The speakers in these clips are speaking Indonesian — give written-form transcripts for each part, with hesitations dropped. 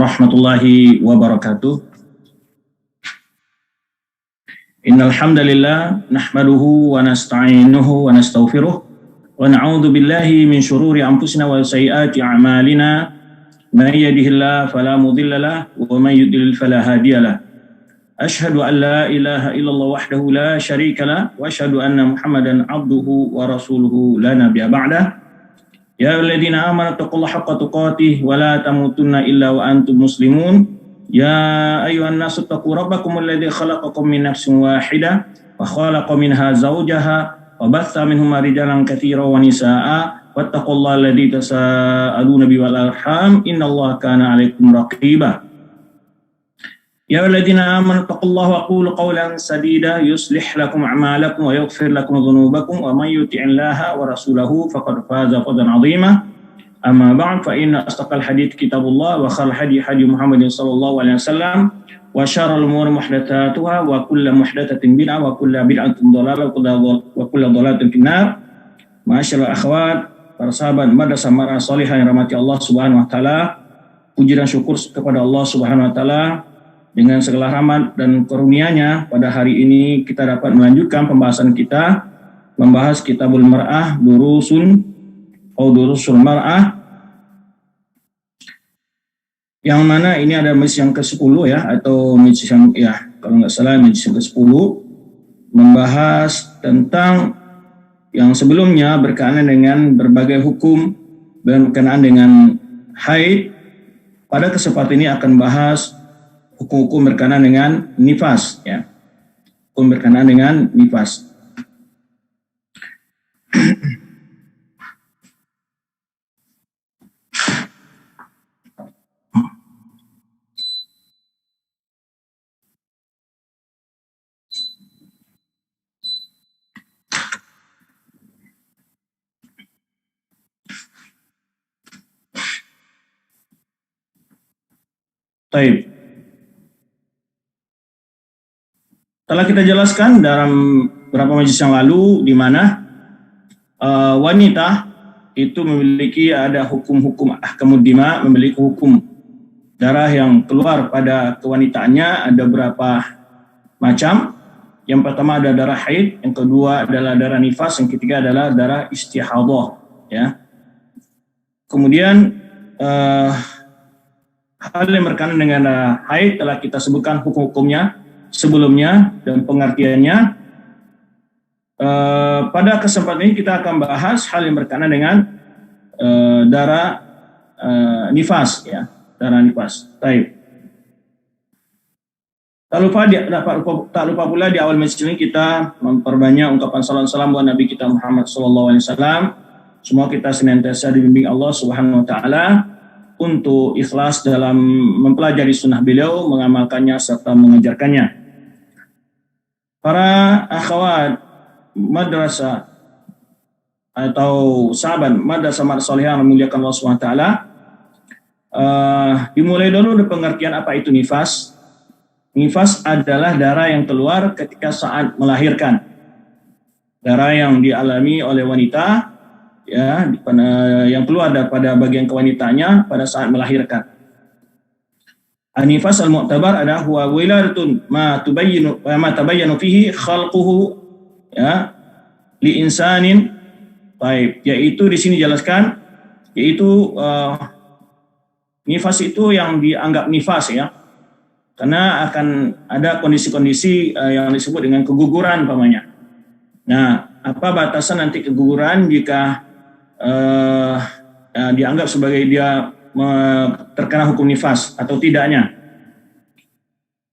warahmatullahi wabarakatuh. Innal hamdalillah nahmaduhu wa nasta'inuhu wa nastaghfiruh wa na'udzu billahi min shururi anfusina wa sayyiati a'malina. May yahdihillahu fala mudilla lahu wa may yudlil fala hadiya lahu. Asyhadu an la ilaha illallah wahdahu la syarika lahu wa asyhadu anna Muhammadan abduhu wa rasuluhu la nabiyya ba'dah. Ya ayyuhalladzina amanu taqullaha haqqa tuqatih wa la tamutunna illa wa antum muslimun. Ya ayyuhan nasu taqu rabbakumul ladzi khalaqakum min nafsin wahidah wa khalaqa minha zawjaha wa batha minhuma rijalan katsiran wa nisaa'a wattaqullaha alladzi tasaaluna bihi wal arham innallaha kana 'alaikum raqiba. Ya ayyuhalladzina amanu taqullaha wa qulu qawlan sadida yuslih lakum a'malakum wa yaghfir lakum dhunubakum wa may yuti'illaha wa rasulahu faqad faza fawzan 'azima. Amma ba'd fa inna asdaqal hadits kitabullah wa khairal hadi Muhammadin sallallahu alaihi wasallam wa syarrul umuri muhdatsatuha wa kullu muhdatsatin bid'ah wa kullu bid'atin dhalalah wa kullu dhalalatin finnar. Ma'asyiral akhwat, para sahabat madrasah Mar'ah Shalihah yang rahmati Allah Subhanahu wa taala, puji dan syukur kepada Allah Subhanahu wa taala. Dengan segala rahmat dan karunia-Nya, pada hari ini kita dapat melanjutkan pembahasan kita, membahas Kitabul Mar'ah, Durusul Mar'ah, yang mana ini ada majlis yang ke-10 ya, atau majlis yang kalau nggak salah majlis yang ke-10, membahas tentang yang sebelumnya berkenaan dengan berbagai hukum berkenaan dengan haid. Pada kesempatan ini akan bahas hukum-hukum berkenaan dengan nifas ya. Hukum berkenaan dengan nifas. Baik. Telah kita jelaskan dalam beberapa majlis yang lalu di mana wanita itu memiliki ada hukum-hukum ahkamud dima, memiliki hukum darah yang keluar pada kewanitaannya ada berapa macam. Yang pertama ada darah haid, yang kedua adalah darah nifas, yang ketiga adalah darah istihadah ya. Kemudian hal yang berkaitan dengan haid telah kita sebutkan hukum-hukumnya sebelumnya dan pengertiannya. Pada kesempatan ini kita akan bahas hal yang berkaitan dengan darah nifas ya, darah nifas. Baik. Tak lupa pula di awal majlis ini kita memperbanyak ungkapan salawat salam buat Nabi kita Muhammad sallallahu alaihi wasallam. Semua kita senantiasa dibimbing Allah Subhanahu wa taala untuk ikhlas dalam mempelajari sunnah beliau, mengamalkannya serta mengajarkannya. Para akhwat madrasah atau sahabat madrasah Mar'ah Shalihah yang memuliakan Allah SWT, dimulai dulu dari pengertian apa itu nifas. Nifas adalah darah yang keluar ketika saat melahirkan, darah yang dialami oleh wanita ya, yang keluar daripada bagian kewanitanya pada saat melahirkan. An-nifas al-mu'tabar adalah huwa wiladatun ma tabayyanu fihi khalquhu ya li insanin. Baik, yaitu di sini jelaskan yaitu nifas itu yang dianggap nifas ya. Karena akan ada kondisi-kondisi yang disebut dengan keguguran umpamanya. Nah, apa batasan nanti keguguran jika dianggap sebagai dia terkena hukum nifas atau tidaknya?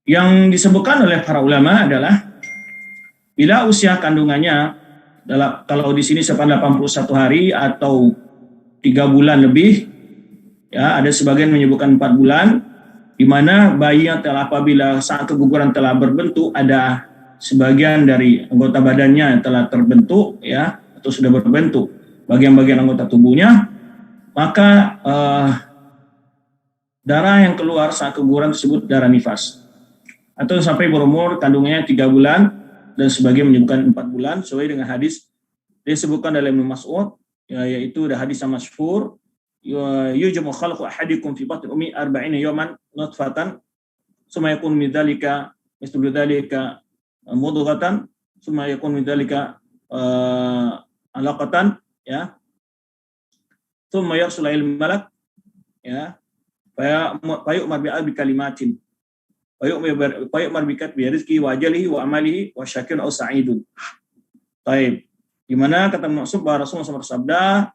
Yang disebutkan oleh para ulama adalah bila usia kandungannya kalau di sini sepanjang 81 hari atau 3 bulan lebih ya, ada sebagian menyebutkan 4 bulan, di mana bayi yang telah apabila saat keguguran telah berbentuk, ada sebagian dari anggota badannya yang telah terbentuk ya, atau sudah berbentuk bagian-bagian anggota tubuhnya, maka darah yang keluar saat keguguran tersebut darah nifas. Atau sampai berumur kandungannya 3 bulan dan sebagian menyebutkan 4 bulan sesuai dengan hadis disebutkan dalam Ibnu Mas'ud ya, yaitu ada hadis yang masyhur yujamu khalqu ahadikum fi batni ummi 40 yawman nutfatan summa yakun min dzalika mislu dzalika mudghatan summa yakun min dzalika alaqatan ya summa yarsul ilal malak ya fa yu'mar bi kalimatin fa yu'mar bi rizqi wa ajalihi wa amalihi wa syakirun aw sa'idun. Baik. Di mana kata maksud bahwa Rasulullah SAW bersabda,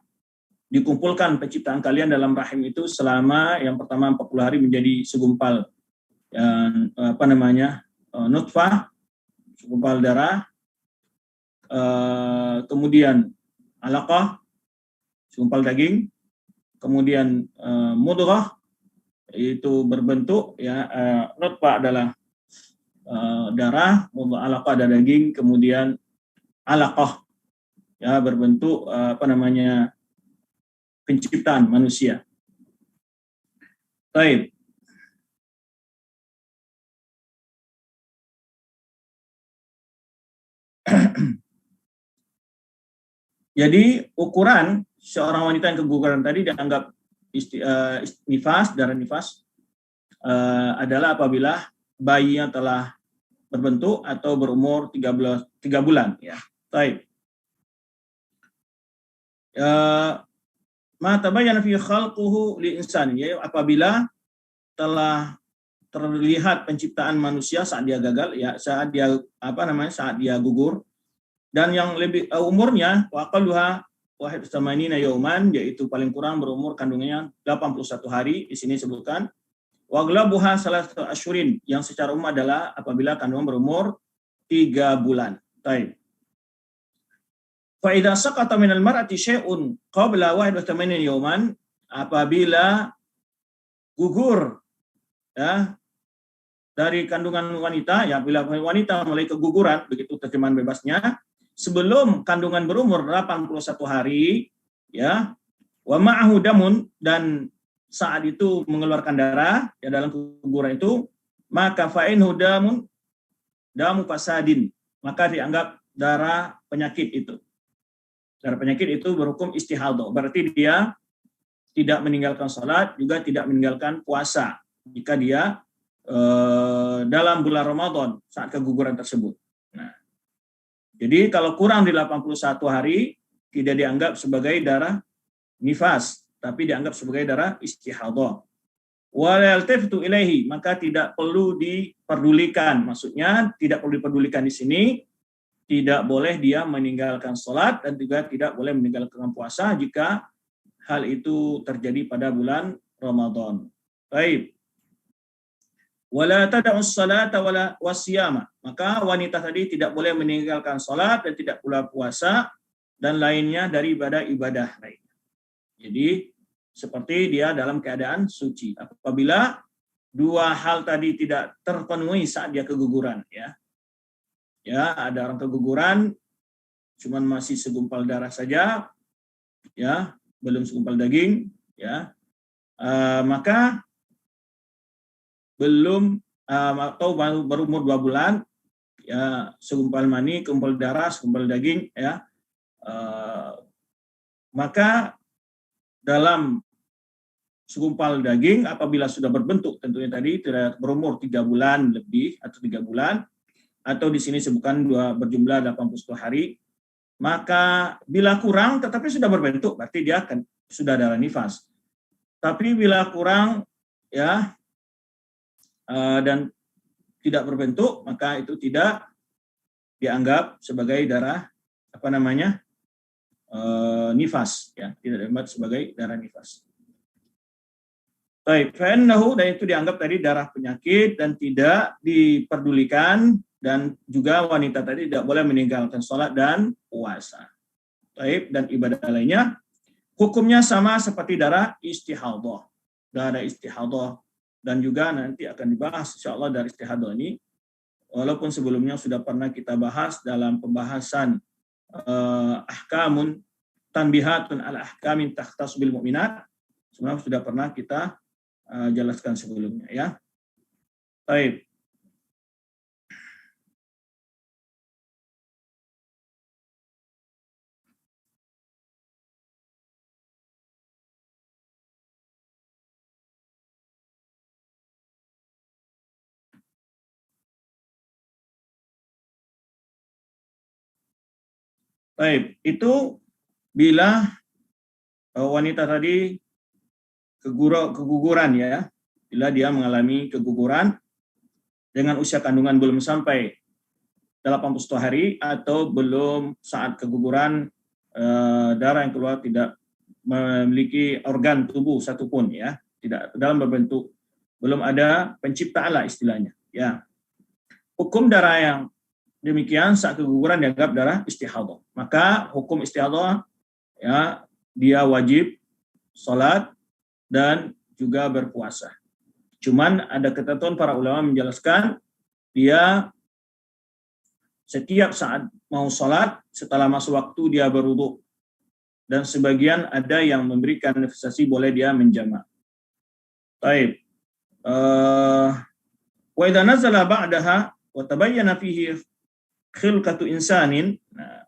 dikumpulkan penciptaan kalian dalam rahim itu selama yang pertama 40 hari menjadi segumpal nutfah, segumpal darah, kemudian alaqah, segumpal daging, kemudian mudghah itu berbentuk nutfah adalah darah, alaqah ada daging, kemudian alaqah ya berbentuk penciptaan manusia. Baik. Jadi ukuran seorang wanita yang keguguran tadi dianggap nifas, darah nifas adalah apabila bayinya telah berbentuk atau berumur 3 bulan ya. Baik. Ma tabayyana fi khalquhu li insan, ya apabila telah terlihat penciptaan manusia saat dia gagal ya, saat dia gugur, dan yang lebih umurnya wa aqalluha wahid tsamanina yauman, yaitu paling kurang berumur kandungannya 81 hari di sini sebutkan. Wa aglabuha salasatu asyurin, yang secara umum adalah apabila kandungan berumur 3 bulan. Baik. Fa idza saqata minal mar'ati syai'un qabla 81 yauman, apabila gugur ya dari kandungan wanita, ya bila wanita mulai keguguran, begitu terjemahan bebasnya, sebelum kandungan berumur 81 hari ya, wa ma'ahu damun, dan saat itu mengeluarkan darah ya dalam keguguran itu, maka fa'inhu damu fasadin, maka dianggap darah penyakit itu. Darah penyakit itu berhukum istihadah, berarti dia tidak meninggalkan salat, juga tidak meninggalkan puasa jika dia dalam bulan Ramadan saat keguguran tersebut. Nah, jadi kalau kurang di 81 hari tidak dianggap sebagai darah nifas, tapi dianggap sebagai darah istihadah. Wa yaltafitu ilaihi, maka tidak perlu diperdulikan. Maksudnya tidak perlu diperdulikan di sini, tidak boleh dia meninggalkan salat dan juga tidak boleh meninggalkan puasa jika hal itu terjadi pada bulan Ramadan. Baik. Wala tada'us salata wala wasiyama, maka wanita tadi tidak boleh meninggalkan salat dan tidak pula puasa dan lainnya dari ibadah lainnya. Jadi seperti dia dalam keadaan suci apabila dua hal tadi tidak terpenuhi saat dia keguguran ya. Ya, ada orang keguguran cuman masih segumpal darah saja ya, belum segumpal daging ya. Maka belum atau baru berumur 2 bulan ya, segumpal mani, segumpal darah, segumpal daging ya, maka dalam segumpal daging apabila sudah berbentuk tentunya tadi tidak berumur 3 bulan lebih atau 3 bulan atau di sini sebutkan berjumlah 81 hari, maka bila kurang tetapi sudah berbentuk berarti dia akan sudah darah nifas. Tapi bila kurang ya dan tidak berbentuk, maka itu tidak dianggap sebagai darah nifas ya, tidak dianggap sebagai darah nifas. Baik, fa'innahu, dan itu dianggap tadi darah penyakit dan tidak diperdulikan, dan juga wanita tadi tidak boleh meninggalkan sholat dan puasa. Baik, dan ibadah lainnya hukumnya sama seperti darah istihadah. Darah istihadah, dan juga nanti akan dibahas insyaallah dari istihadah ini, walaupun sebelumnya sudah pernah kita bahas dalam pembahasan ahkamun tanbihatun ala ahkamin takhtas bil mu'minat, sebenarnya sudah pernah kita jelaskan sebelumnya ya. Baik. Baik, itu bila wanita tadi keguguran ya, bila dia mengalami keguguran dengan usia kandungan belum sampai 81 hari atau belum saat keguguran darah yang keluar tidak memiliki organ tubuh satupun ya, tidak dalam berbentuk, belum ada pencipta Allah istilahnya ya. Hukum darah yang demikian saat keguguran dianggap darah istihadhah. Maka hukum istihadhah ya, dia wajib sholat dan juga berpuasa. Cuman ada ketentuan para ulama menjelaskan dia setiap saat mau sholat setelah masuk waktu dia berwudu, dan sebagian ada yang memberikan nafsasi boleh dia menjamak. Baik. Wa idza nazala ba'daha wa tabayyana fihi khilqatu insanin. Nah,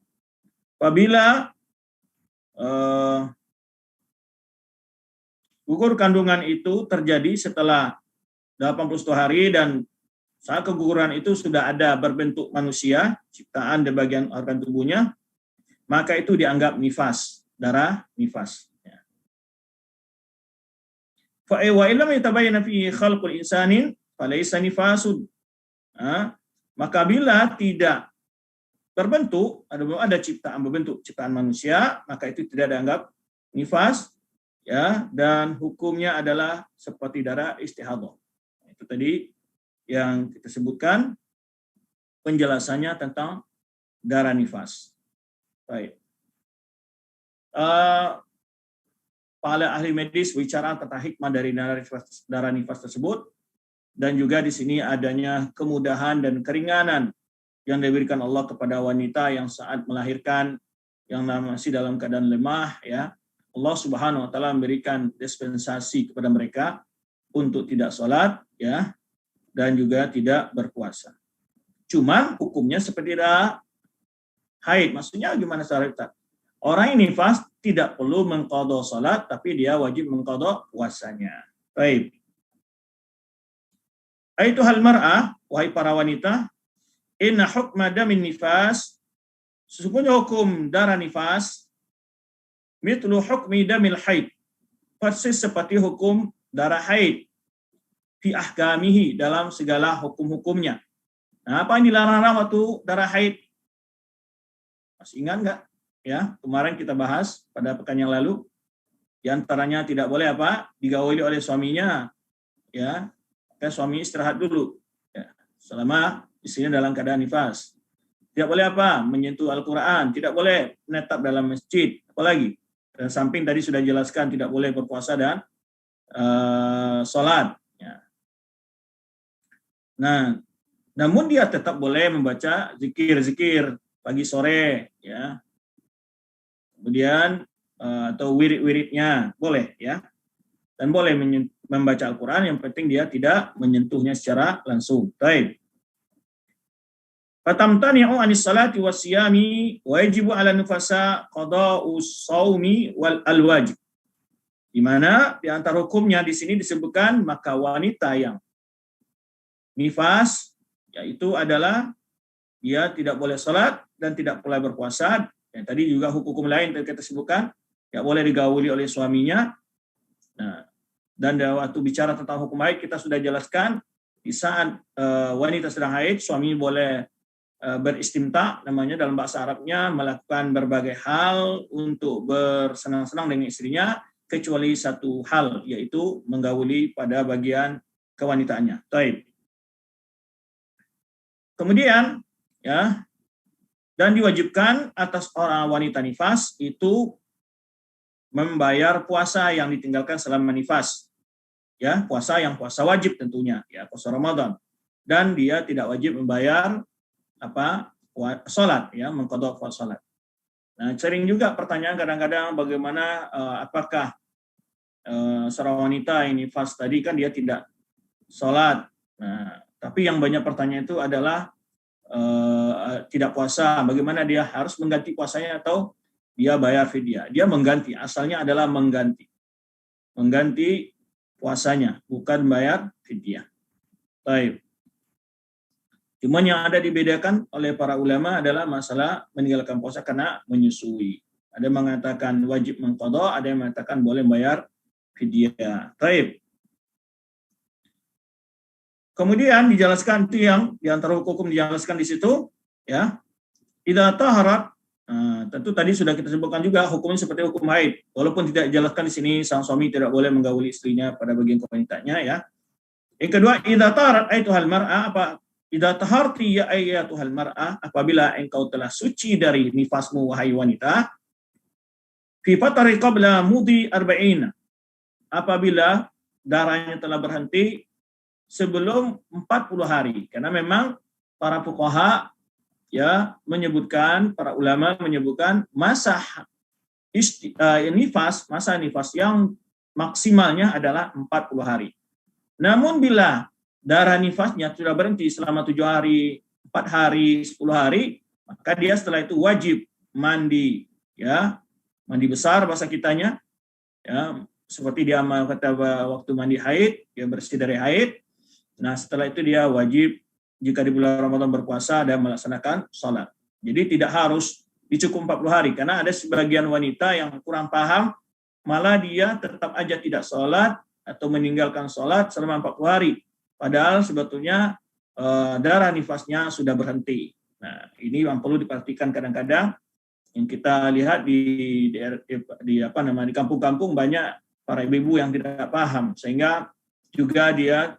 apabila gugur kandungan itu terjadi setelah 81 hari dan saat keguguran itu sudah ada berbentuk manusia, ciptaan di bagian organ tubuhnya, maka itu dianggap nifas, darah nifas. Fa wa illam yatabayyana fihi khalqul insanin falaysa nifasun. Maka bila tidak berbentuk, ada ciptaan berbentuk ciptaan manusia, maka itu tidak dianggap nifas ya, dan hukumnya adalah seperti darah istihadhah. Itu tadi yang kita sebutkan penjelasannya tentang darah nifas. Baik. Para ahli medis bicara tentang hikmah dari darah nifas tersebut, dan juga di sini adanya kemudahan dan keringanan yang diberikan Allah kepada wanita yang saat melahirkan, yang masih dalam keadaan lemah ya. Allah Subhanahu wa taala memberikan dispensasi kepada mereka untuk tidak sholat ya, dan juga tidak berpuasa. Cuman hukumnya seperti haid. Maksudnya gimana Ustaz? Orang yang nifas tidak perlu mengqadha salat, tapi dia wajib mengqadha puasanya. Baik. Aituhal mar'ah, wahai para wanita, inna hukma damin nifas, sesungguhnya hukum darah nifas, mitlu hukmi damil haid, persis seperti hukum darah haid, fi ahkamihi, dalam segala hukum-hukumnya. Nah, apa yang dilarang waktu darah haid? Masih ingat nggak? Ya, kemarin kita bahas pada pekan yang lalu, di antaranya tidak boleh apa? Digauli oleh suaminya, ya. Kan suami istirahat dulu, ya, selama istrinya dalam keadaan nifas. Tidak boleh apa? Menyentuh Al-Quran, tidak boleh menetap dalam masjid, apalagi. Dan samping tadi sudah jelaskan tidak boleh berpuasa dan sholat. Ya. Nah, namun dia tetap boleh membaca zikir-zikir pagi sore, ya. Kemudian atau wirid-wiridnya boleh ya, dan boleh membaca Al-Quran, yang penting dia tidak menyentuhnya secara langsung. Baik. Fatamtani'u anis salati wassiyami wa yajibu 'ala nufasa qada'us shaumi wal alwajib. Di mana di antara hukumnya di sini disebutkan maka wanita yang nifas yaitu adalah dia tidak boleh salat dan tidak boleh berpuasa. Yang tadi juga hukum lain yang kita sebutkan, tidak boleh digauli oleh suaminya. Nah, dan waktu bicara tentang hukum haid kita sudah jelaskan, di saat wanita sedang haid, suami boleh beristimta, namanya dalam bahasa Arabnya, melakukan berbagai hal untuk bersenang-senang dengan istrinya, kecuali satu hal, yaitu menggauli pada bagian kewanitaannya. Baik. Kemudian, ya, dan diwajibkan atas orang wanita nifas itu membayar puasa yang ditinggalkan selama nifas. Ya, puasa yang puasa wajib tentunya, ya, puasa Ramadan. Dan dia tidak wajib membayar salat, ya, mengqadha salat. Nah, sering juga pertanyaan kadang-kadang bagaimana apakah seorang wanita ini nifas tadi kan dia tidak salat. Nah, tapi yang banyak pertanyaan itu adalah tidak puasa, bagaimana dia harus mengganti puasanya atau dia bayar fidyah? Dia mengganti, asalnya adalah mengganti puasanya, bukan bayar fidyah. Baik. Cuma yang ada dibedakan oleh para ulama adalah masalah meninggalkan puasa karena menyusui. Ada yang mengatakan wajib mengqadha, ada yang mengatakan boleh bayar fidyah. Baik. Kemudian dijelaskan itu yang di antara hukum dijelaskan di situ, ya. Idza taharat, tentu tadi sudah kita sebutkan juga hukumnya seperti hukum haid. Walaupun tidak dijelaskan di sini sang suami tidak boleh menggauli istrinya pada bagian kewanitanya, ya. Yang kedua, idza taharat aituhal mar'ah, apa? Idza taharti ya ayyatuhal mar'ah, apabila engkau telah suci dari nifasmu wahai wanita, fi fatari qabla mudi arba'in, apabila darahnya telah berhenti sebelum 40 hari. Karena memang para fuqaha ya menyebutkan, para ulama menyebutkan masa nifas yang maksimalnya adalah 40 hari. Namun bila darah nifasnya sudah berhenti selama 7 hari, 4 hari, 10 hari, maka dia setelah itu wajib mandi, ya, mandi besar bahasa kitanya, ya, seperti dia kata waktu mandi haid, dia bersih dari haid. Nah, setelah itu dia wajib jika di bulan Ramadan berpuasa dan melaksanakan sholat. Jadi tidak harus dicukup 40 hari, karena ada sebagian wanita yang kurang paham, malah dia tetap aja tidak sholat atau meninggalkan sholat selama 40 hari. Padahal sebetulnya darah nifasnya sudah berhenti. Nah, ini yang perlu diperhatikan kadang-kadang. Yang kita lihat di kampung-kampung banyak para ibu-ibu yang tidak paham, sehingga juga dia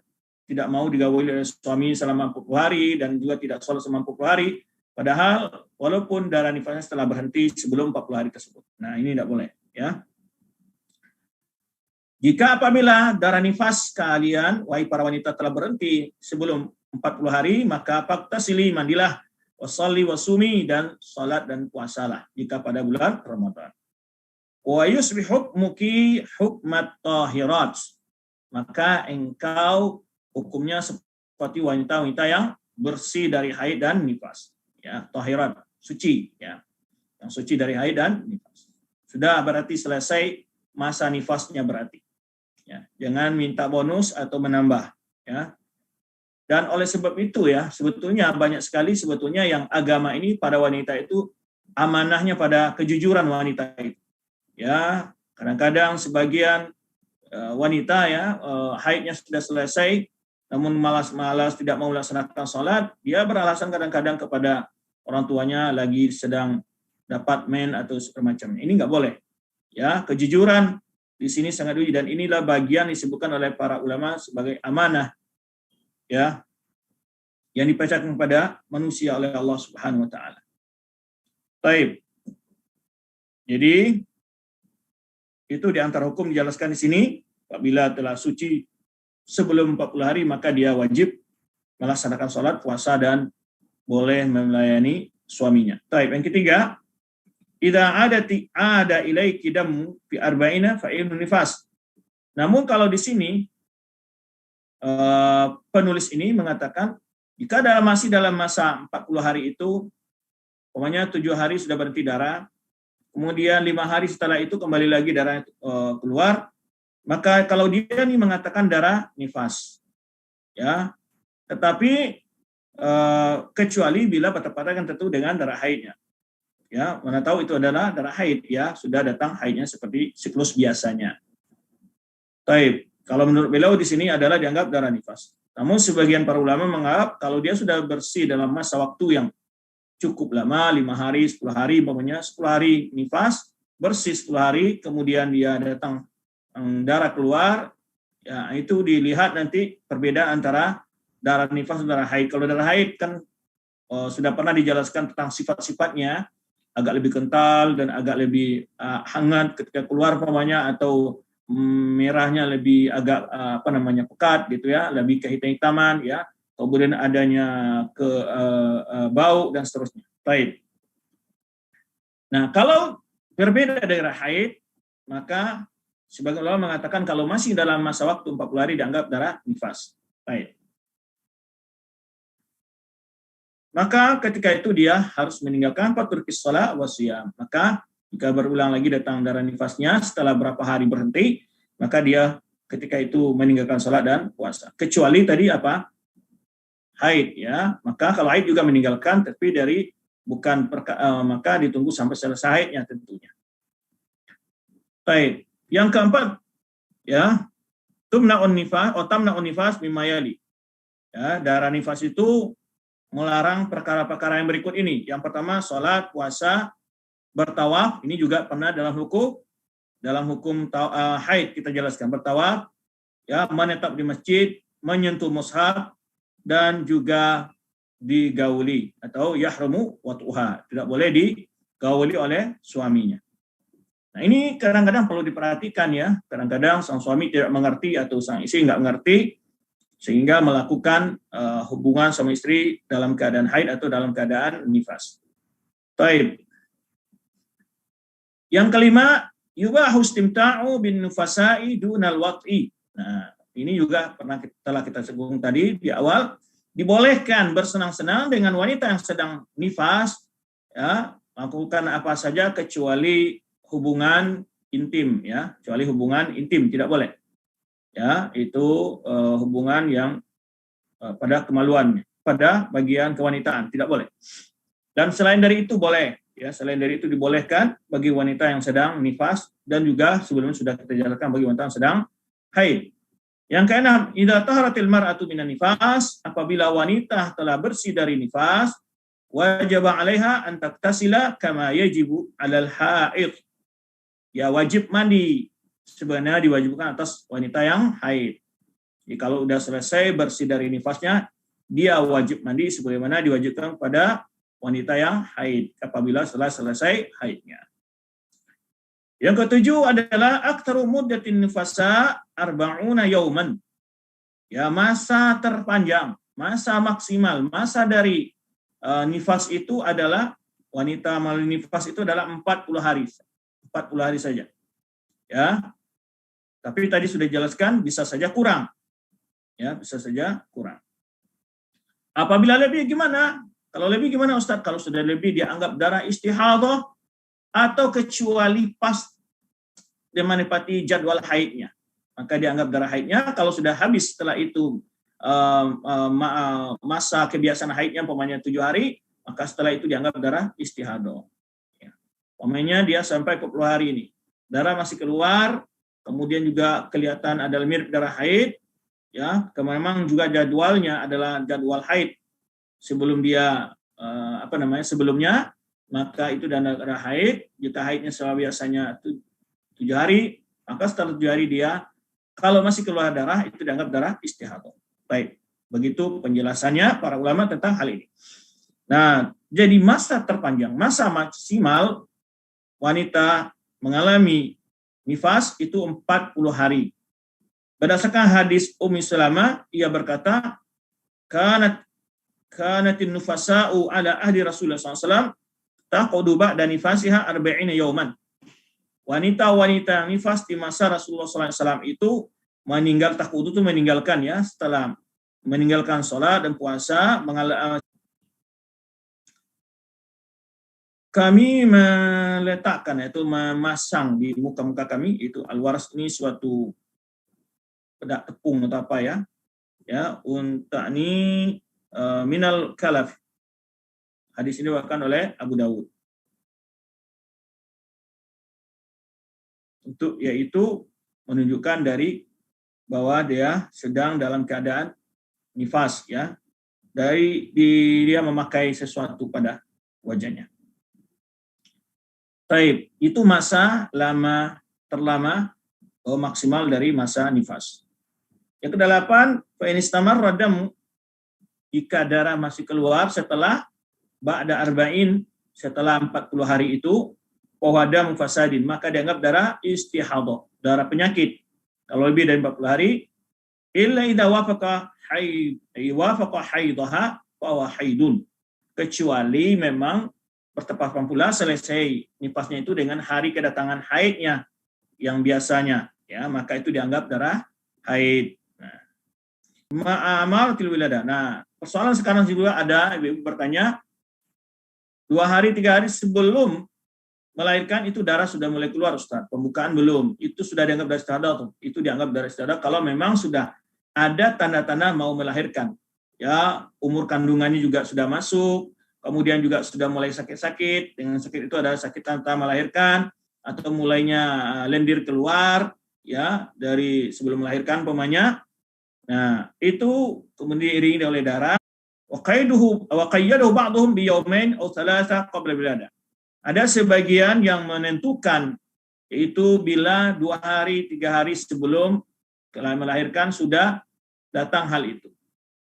tidak mau digauli oleh suami selama 40 hari dan juga tidak sholat selama 40 hari, padahal walaupun darah nifasnya setelah berhenti sebelum 40 hari tersebut. Nah, ini tidak boleh, ya. Jika apabila darah nifas kalian, wahai para wanita, telah berhenti sebelum 40 hari, maka faktasili, mandilah, wasalli wasumi, dan salat dan puasalah jika pada bulan Ramadan. Wa yusbih hukmuki hukmat tahirat, maka engkau hukumnya seperti wanita-wanita yang bersih dari haid dan nifas, ya, tahirat, suci, ya, yang suci dari haid dan nifas. Sudah berarti selesai masa nifasnya berarti, ya, jangan minta bonus atau menambah, ya. Dan oleh sebab itu, ya, sebetulnya banyak sekali sebetulnya yang agama ini pada wanita itu amanahnya pada kejujuran wanita itu, ya. Kadang-kadang sebagian wanita, ya, haidnya sudah selesai, namun malas-malas tidak mau melaksanakan sholat, dia beralasan kadang-kadang kepada orang tuanya lagi sedang dapat men atau semacamnya. Ini nggak boleh, ya. Kejujuran di sini sangat diuji, dan inilah bagian disebutkan oleh para ulama sebagai amanah, ya, yang dipercayakan kepada manusia oleh Allah Subhanahu wa taala. Baik. Jadi itu di antara hukum dijelaskan di sini, apabila telah suci sebelum 40 hari maka dia wajib melaksanakan sholat, puasa, dan boleh melayani suaminya. Baik, yang ketiga, idza ada ilaiki damu fi arba'ina fa nifas. Namun kalau di sini penulis ini mengatakan jika masih dalam masa 40 hari itu, umpamanya 7 hari sudah berhenti darah, kemudian 5 hari setelah itu kembali lagi darah keluar, maka kalau dia ini mengatakan darah nifas, ya, tetapi kecuali bila bertepatan tentu dengan darah haidnya, ya, mana tahu itu adalah darah haid, ya, sudah datang haidnya seperti siklus biasanya. Baik, kalau menurut beliau di sini adalah dianggap darah nifas. Namun sebagian para ulama menganggap kalau dia sudah bersih dalam masa waktu yang cukup lama, 5 hari, 10 hari, umpamanya 10 hari nifas, bersih 10 hari, kemudian dia datang darah keluar, ya, itu dilihat nanti perbedaan antara darah nifas dan darah haid. Kalau darah haid kan sudah pernah dijelaskan tentang sifat-sifatnya, agak lebih kental dan agak lebih hangat ketika keluar umpamanya, atau merahnya lebih agak pekat gitu, ya, lebih kehitam-hitaman, ya, kemudian adanya bau dan seterusnya. Baik. Nah, kalau berbeda dengan haid, maka sebagian ulama mengatakan kalau masih dalam masa waktu 40 hari dianggap darah nifas. Baik. Maka ketika itu dia harus meninggalkan faturkis shalah wa shiyam. Maka jika berulang lagi datang darah nifasnya setelah berapa hari berhenti, maka dia ketika itu meninggalkan salat dan puasa. Kecuali tadi apa? haid ya. Maka kalau haid juga meninggalkan, tapi maka ditunggu sampai selesai haidnya tentunya. Baik. Yang keempat ya, tamna'un nifas mimma yali. Ya, darah nifas itu melarang perkara-perkara yang berikut ini. Yang pertama, sholat, puasa, bertawaf. Ini juga pernah dalam hukum haid kita jelaskan. Bertawaf, ya, menetap di masjid, menyentuh mushaf, dan juga digauli atau yahrumu wat'uha. Tidak boleh digauli oleh suaminya. Nah, ini kadang-kadang perlu diperhatikan ya. Kadang-kadang sang suami tidak mengerti atau sang istri nggak mengerti, sehingga melakukan hubungan sama istri dalam keadaan haid atau dalam keadaan nifas. Baik. Yang kelima, yubahu istimta'u bin nufasa'i dunal wat'i. Nah, ini juga telah kita singgung tadi di awal, dibolehkan bersenang-senang dengan wanita yang sedang nifas, ya, lakukan apa saja kecuali hubungan intim, ya, kecuali hubungan intim tidak boleh. Ya, itu hubungan yang pada kemaluan, pada bagian kewanitaan tidak boleh. Dan selain dari itu boleh, ya, selain dari itu dibolehkan bagi wanita yang sedang nifas, dan juga sebelumnya sudah kita jelaskan bagi wanita yang sedang haid. Yang keenam, idza taharatil mar'atu minan nifas, apabila wanita telah bersih dari nifas, wajib 'alaiha an taktasila kama yajibu 'alal haid. Ya, wajib mandi sebenarnya diwajibkan atas wanita yang haid. Jadi kalau sudah selesai bersih dari nifasnya, dia wajib mandi sebagaimana diwajibkan pada wanita yang haid apabila setelah selesai haidnya. Yang ketujuh adalah aktsaru muddatin nifasa arba'una yauman. Ya, masa terpanjang, masa maksimal, masa dari nifas itu adalah wanita melalui nifas itu adalah 40 hari. 40 hari saja. Ya. Tapi tadi sudah dijelaskan bisa saja kurang. Ya, bisa saja kurang. Apabila lebih gimana? Kalau lebih gimana Ustaz? Kalau sudah lebih dianggap darah istihadah atau kecuali pas dia menepati jadwal haidnya. Maka dianggap darah haidnya. Kalau sudah habis setelah itu masa kebiasaan haidnya umpamanya 7 hari, maka setelah itu dianggap darah istihadah. Ya. Umpamanya dia sampai 40 hari ini. Darah masih keluar, kemudian juga kelihatan adalah mirip darah haid, ya, memang juga jadwalnya adalah jadwal haid sebelum dia sebelumnya, maka itu darah haid. Jika haidnya biasanya 7 hari, maka setelah 7 hari dia kalau masih keluar darah itu dianggap darah istihadah. Baik, begitu penjelasannya para ulama tentang hal ini. Nah, jadi masa terpanjang, masa maksimal wanita mengalami nifas itu 40 hari. Berdasarkan hadis Ummi Salamah, ia berkata, kanatin nufasa'u ala ahdi Rasulullah SAW taqudu ba'da nifasiha 40 yauman. Wanita-wanita yang nifas di masa Rasulullah SAW itu taqudu itu meninggalkan, ya, setelah meninggalkan sholat dan puasa, kami meletakkan, yaitu memasang di muka-muka kami, itu al-waras ini suatu pedak tepung atau apa ya, unta'ni minal kalaf. Hadis ini diriwayatkan oleh Abu Dawud. Untuk yaitu menunjukkan dari bahwa dia sedang dalam keadaan nifas, ya, dia memakai sesuatu pada wajahnya. Baik, itu masa terlama maksimal dari masa nifas. Yang kedelapan, fa in istamarra damu, jika darah masih keluar setelah ba'da arba'in, setelah 40 hari itu, fa damu fasadin, maka dianggap darah istihadah, darah penyakit. Kalau lebih dari 40 hari, illa idza wafaqa haidaha fa huwa haidun. Kecuali memang bertepatan pula selesai nifasnya itu dengan hari kedatangan haidnya yang biasanya, ya, maka itu dianggap darah haid. Ma'amaratil wiladah. Nah, persoalan sekarang juga ada ibu bertanya, 2 hari 3 hari sebelum melahirkan itu darah sudah mulai keluar, Ustaz. Pembukaan belum. Itu sudah dianggap darah istihadah. Itu dianggap darah istihadah kalau memang sudah ada tanda-tanda mau melahirkan. ya umur kandungannya juga sudah masuk, kemudian juga sudah mulai sakit-sakit. Dengan sakit itu ada sakit antara melahirkan atau mulainya lendir keluar ya dari sebelum melahirkan umpamanya. Nah, itu kemudian diiringi oleh darah. Wa qayyadahu ba'dhum bi yawmain aw thalatha qabla wilada. Ada sebagian yang menentukan yaitu bila 2 hari, 3 hari sebelum melahirkan sudah datang hal itu.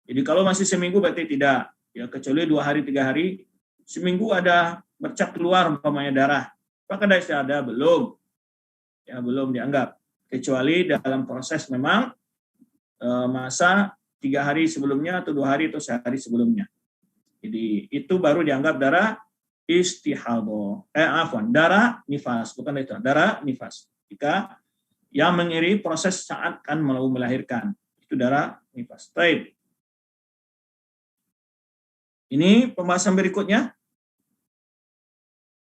Jadi kalau masih seminggu berarti tidak, ya kecuali 2 hari, 3 hari, seminggu ada bercak keluar umpamanya darah, maka ada belum, ya belum dianggap, kecuali dalam proses memang masa 3 hari sebelumnya atau 2 hari atau sehari sebelumnya. Jadi itu baru dianggap darah istihadah. Darah nifas, bukan itu, darah nifas. Jika yang mengiringi proses saat kan mau melahirkan, itu darah nifas. Baik. Ini pembahasan berikutnya.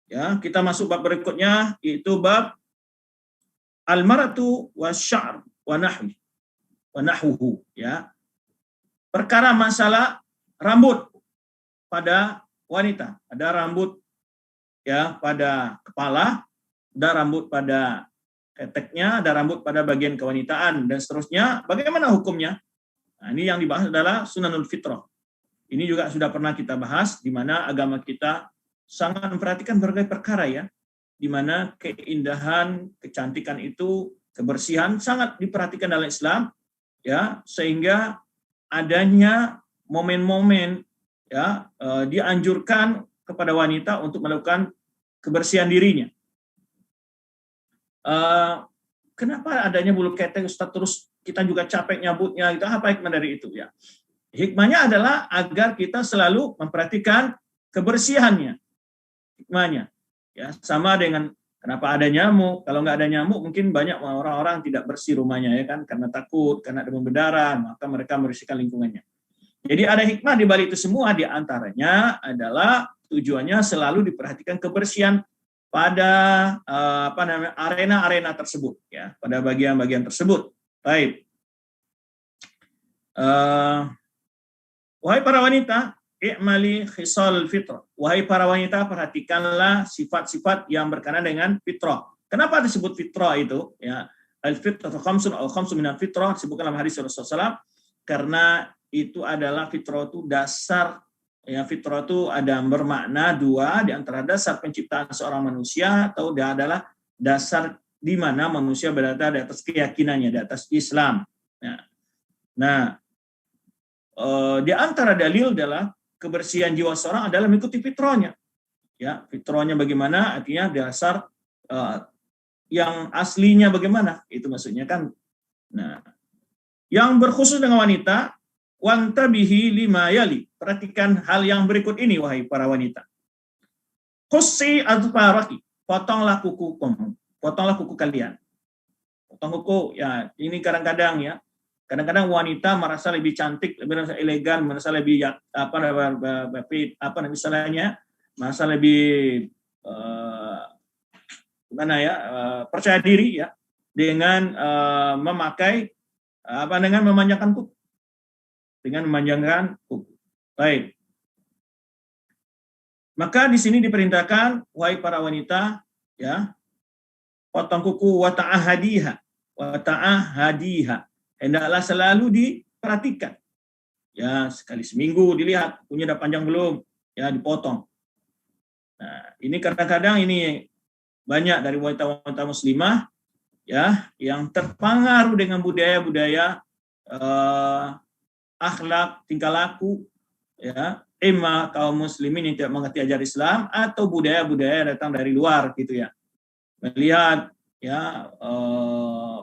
Ya, kita masuk bab berikutnya, yaitu bab al-maratu wasya'r wa nahwuhu, ya. Perkara masalah rambut pada wanita. Ada rambut ya pada kepala, ada rambut pada keteknya, ada rambut pada bagian kewanitaan dan seterusnya. Bagaimana hukumnya? Nah, ini yang dibahas adalah sunanul fitrah. Ini juga sudah pernah kita bahas, di mana agama kita sangat memperhatikan berbagai perkara ya, di mana keindahan, kecantikan itu, kebersihan sangat diperhatikan dalam Islam, ya, sehingga adanya momen-momen ya dianjurkan kepada wanita untuk melakukan kebersihan dirinya. Kenapa adanya bulu ketek, Ustaz, terus kita juga capek nyabutnya? Itu apa hikmah dari itu ya? Hikmahnya adalah agar kita selalu memperhatikan kebersihannya. Hikmahnya ya sama dengan kenapa ada nyamuk. Kalau nggak ada nyamuk mungkin banyak orang-orang tidak bersih rumahnya ya kan, karena takut, karena demam berdarah, maka mereka membersihkan lingkungannya. Jadi ada hikmah di balik itu semua, di antaranya adalah tujuannya selalu diperhatikan kebersihan pada arena-arena tersebut ya, pada bagian-bagian tersebut. Baik. Wahai para wanita, i'mali khisal fitrah. Wahai para wanita, perhatikanlah sifat-sifat yang berkenaan dengan fitrah. Kenapa disebut fitrah itu? Ya, al-fitrah khamsun atau khamsun minal fitrah disebutkan dalam hadis Rasulullah SAW, karena itu adalah fitrah itu dasar. Ya, fitrah itu ada bermakna dua, di antara dasar penciptaan seorang manusia atau dia adalah dasar di mana manusia berada di atas keyakinannya, di atas Islam. Nah, di antara dalil adalah kebersihan jiwa seorang adalah mengikuti fitrahnya. Ya, fitrahnya bagaimana? Artinya dasar yang aslinya bagaimana? Itu maksudnya kan. Nah, yang berkhusus dengan wanita, wantabihi lima yali. Perhatikan hal yang berikut ini, wahai para wanita. Khussi adfaraki. Potonglah kuku kamu. Potonglah kuku kalian. Potong kuku, ya ini kadang-kadang ya. Kadang-kadang wanita merasa lebih cantik, lebih merasa elegan, merasa lebih misalnya, merasa lebih percaya diri ya dengan memakai dengan memanjangkan kuku. Dengan memanjangkan kuku. Baik. Maka di sini diperintahkan, wahai para wanita, ya, potong kuku wa ta'ahadiha. Hendaklah selalu diperhatikan. Ya, sekali seminggu dilihat kukunya udah panjang belum, ya dipotong. Nah, ini kadang-kadang ini banyak dari wanita-wanita muslimah ya yang terpengaruh dengan budaya-budaya akhlak, tingkah laku ya, kaum muslimin yang tidak mengerti ajaran Islam atau budaya-budaya datang dari luar gitu ya. Melihat ya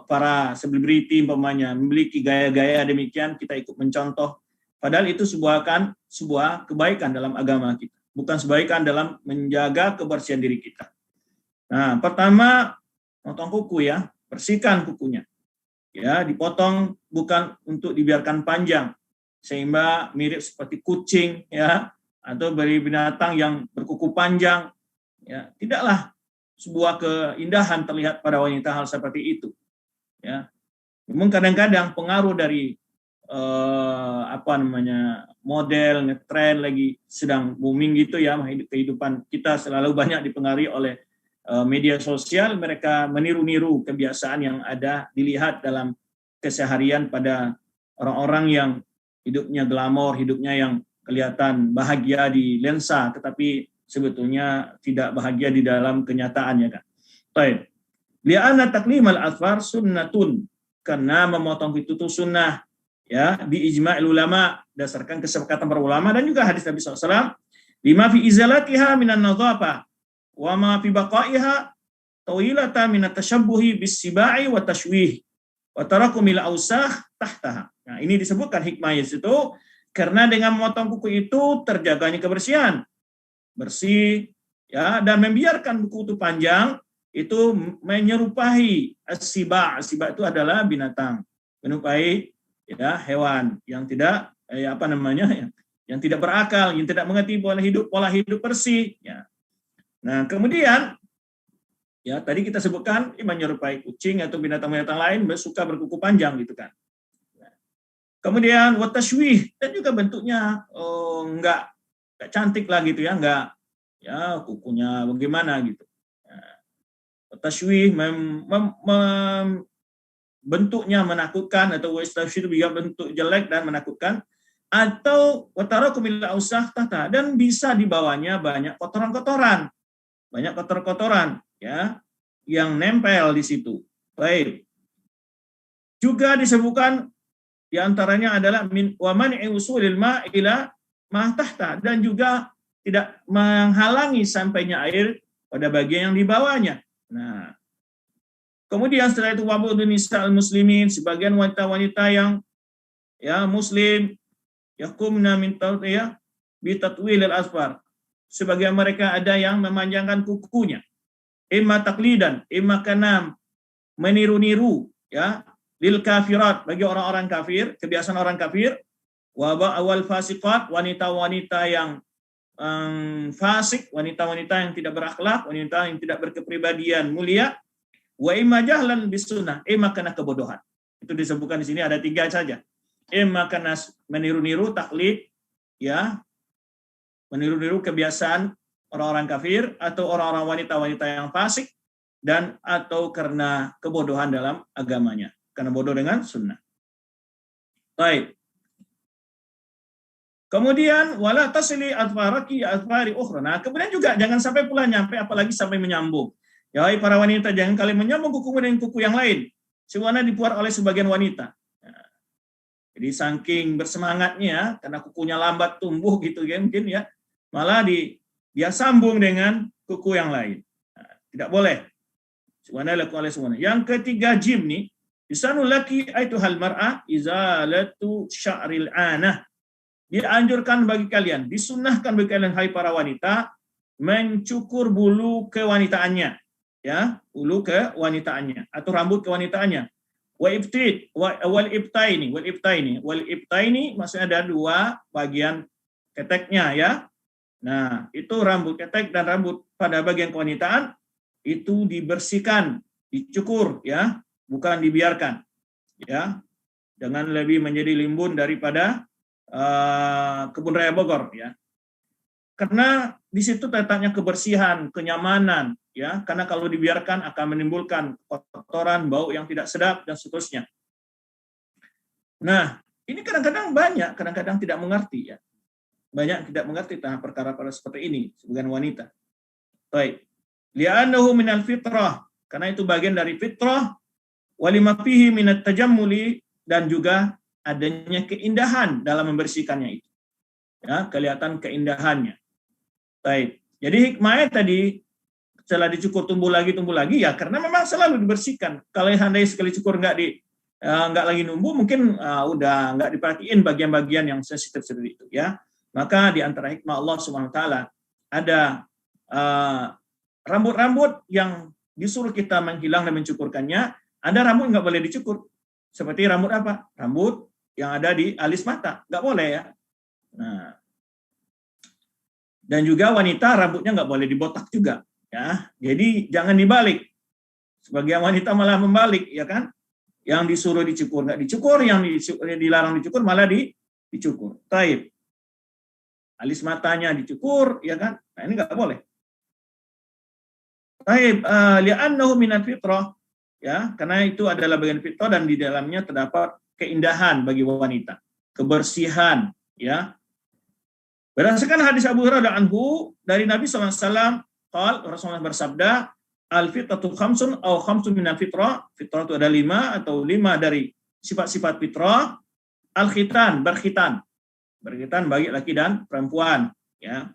para selebriti umpamanya memiliki gaya-gaya demikian, kita ikut mencontoh, padahal itu sebuah kebaikan dalam agama kita, bukan kebaikan dalam menjaga kebersihan diri kita. Nah, pertama potong kuku ya, bersihkan kukunya ya, dipotong bukan untuk dibiarkan panjang sehingga mirip seperti kucing ya, atau dari binatang yang berkuku panjang ya. Tidaklah sebuah keindahan terlihat pada wanita hal seperti itu ya. Memang kadang-kadang pengaruh dari apa namanya, model, ngetren lagi sedang booming gitu ya, kehidupan kita selalu banyak dipengaruhi oleh media sosial. Mereka meniru-niru kebiasaan yang ada dilihat dalam keseharian pada orang-orang yang hidupnya glamor, hidupnya yang kelihatan bahagia di lensa, tetapi sebetulnya tidak bahagia di dalam kenyataannya kan. Baik. Li'anna taklimal asfar sunnatun, karena memotong itu sunnah ya, bi ijma'il ulama, berdasarkan kesepakatan para ulama dan juga hadis Nabi SAW, lima fi izalatiha minan nadhafa wa ma fi baqaiha tawilata min at-tashabbuhi bis sibai wa tashwih wa tarakumil ausakh tahtaha. Nah, ini disebutkan hikmahnya itu karena dengan memotong kuku itu terjaganya kebersihan, bersih ya, dan membiarkan kuku itu panjang itu menyerupai as-siba. As-siba itu adalah binatang, menyerupai ya hewan yang tidak apa namanya, yang tidak berakal, yang tidak mengerti pola hidup bersih ya. Nah, kemudian ya tadi kita sebutkan menyerupai kucing atau binatang-binatang lain suka berkuku panjang gitu kan. Kemudian watashwih, dan juga bentuknya enggak cantik lah gitu ya, enggak ya kukunya bagaimana gitu. Watashwih bentuknya menakutkan, atau wastashwih juga bentuk jelek dan menakutkan, atau watarakumil ausakh tahta, dan bisa dibawanya banyak kotoran-kotoran. Banyak kotor-kotoran ya yang nempel di situ. Baik. Juga disebutkan di antaranya adalah min wa man'i usulil ma' ila ma tahta, dan juga tidak menghalangi sampainya air pada bagian yang di bawahnya. Nah, kemudian setelah itu wabudun nisa'al muslimin, sebagian wanita-wanita yang ya muslim yakumna min tawtiyah bi tatwilil asfar. Sebagian mereka ada yang memanjangkan kukunya. Imma taklidan, imma karena meniru-niru ya, lil kafirat, bagi orang-orang kafir, kebiasaan orang kafir, wa awal fasiqat, wanita-wanita yang fasik, wanita-wanita yang tidak berakhlak, wanita yang tidak berkepribadian mulia, wa imma jahlan bisunnah, imma karena kebodohan. Itu disebutkan di sini ada 3 saja. Imma karena meniru-niru, taklid ya, meniru-niru kebiasaan orang-orang kafir atau orang-orang wanita-wanita yang fasik, dan atau karena kebodohan dalam agamanya, karena bodoh dengan sunnah. Baik. Kemudian wala tasli atfaraki atfari ukhra. Nah, kemudian juga jangan sampai pula nyampe, apalagi sampai menyambung. Ya, para wanita, jangan kalian menyambung kuku dengan kuku yang lain, sebagaimana dibuat oleh sebagian wanita. Jadi saking bersemangatnya karena kukunya lambat tumbuh gitu ya, mungkin ya, malah dia sambung dengan kuku yang lain. Nah, tidak boleh. Yang ketiga jim nih, bisanul laki aitu hal mar'ah izalatu sya'ril anah. Dianjurkan bagi kalian, disunnahkan bagi kalian hai para wanita, mencukur bulu kewanitaannya, ya, bulu kewanitaannya atau rambut kewanitaannya. Wal ibtaini maksudnya ada 2 bagian keteknya ya. Nah, itu rambut ketek dan rambut pada bagian kewanitaan itu dibersihkan, dicukur ya, bukan dibiarkan. Ya. Dengan lebih menjadi limbun daripada kebun raya Bogor ya. Karena di situ letaknya kebersihan, kenyamanan ya, karena kalau dibiarkan akan menimbulkan kotoran, bau yang tidak sedap dan seterusnya. Nah, ini kadang-kadang kadang-kadang tidak mengerti ya. Banyak tidak mengerti tentang perkara-perkara seperti ini sebagian wanita. Baik. Li'annahu minal fitrah, karena itu bagian dari fitrah, walima fihi minat tajammuli, dan juga adanya keindahan dalam membersihkannya itu. Ya, kelihatan keindahannya. Baik. Jadi hikmahnya tadi setelah dicukur tumbuh lagi ya, karena memang selalu dibersihkan. Kalau handai sekali cukur nggak lagi numbuh, mungkin udah nggak diperhatiin bagian-bagian yang sensitif seperti itu ya. Maka di antara hikmah Allah Subhanahu wa taala ada rambut-rambut yang disuruh kita menghilang dan mencukurkannya, ada rambut nggak boleh dicukur. Seperti rambut apa? Rambut yang ada di alis mata, nggak boleh ya. Nah, dan juga wanita rambutnya nggak boleh dibotak juga, ya. Jadi jangan dibalik. Sebagian wanita malah membalik, ya kan? yang disuruh dicukur nggak dicukur, yang dilarang dicukur malah dicukur. Taib. Alis matanya dicukur, ya kan? Nah, ini nggak boleh. Taib, li'annahu minat fitrah, ya, karena itu adalah bagian fitrah dan di dalamnya terdapat keindahan bagi wanita, kebersihan, ya. Berdasarkan hadis Abu Hurairah anhu dari Nabi SAW, Rasulullah bersabda, al-fitratu khamsun atau khamsun minal fitrah. Fitrah itu ada 5 atau 5 dari sifat-sifat fitrah. Al-khitan, berkhitan bagi laki dan perempuan, ya.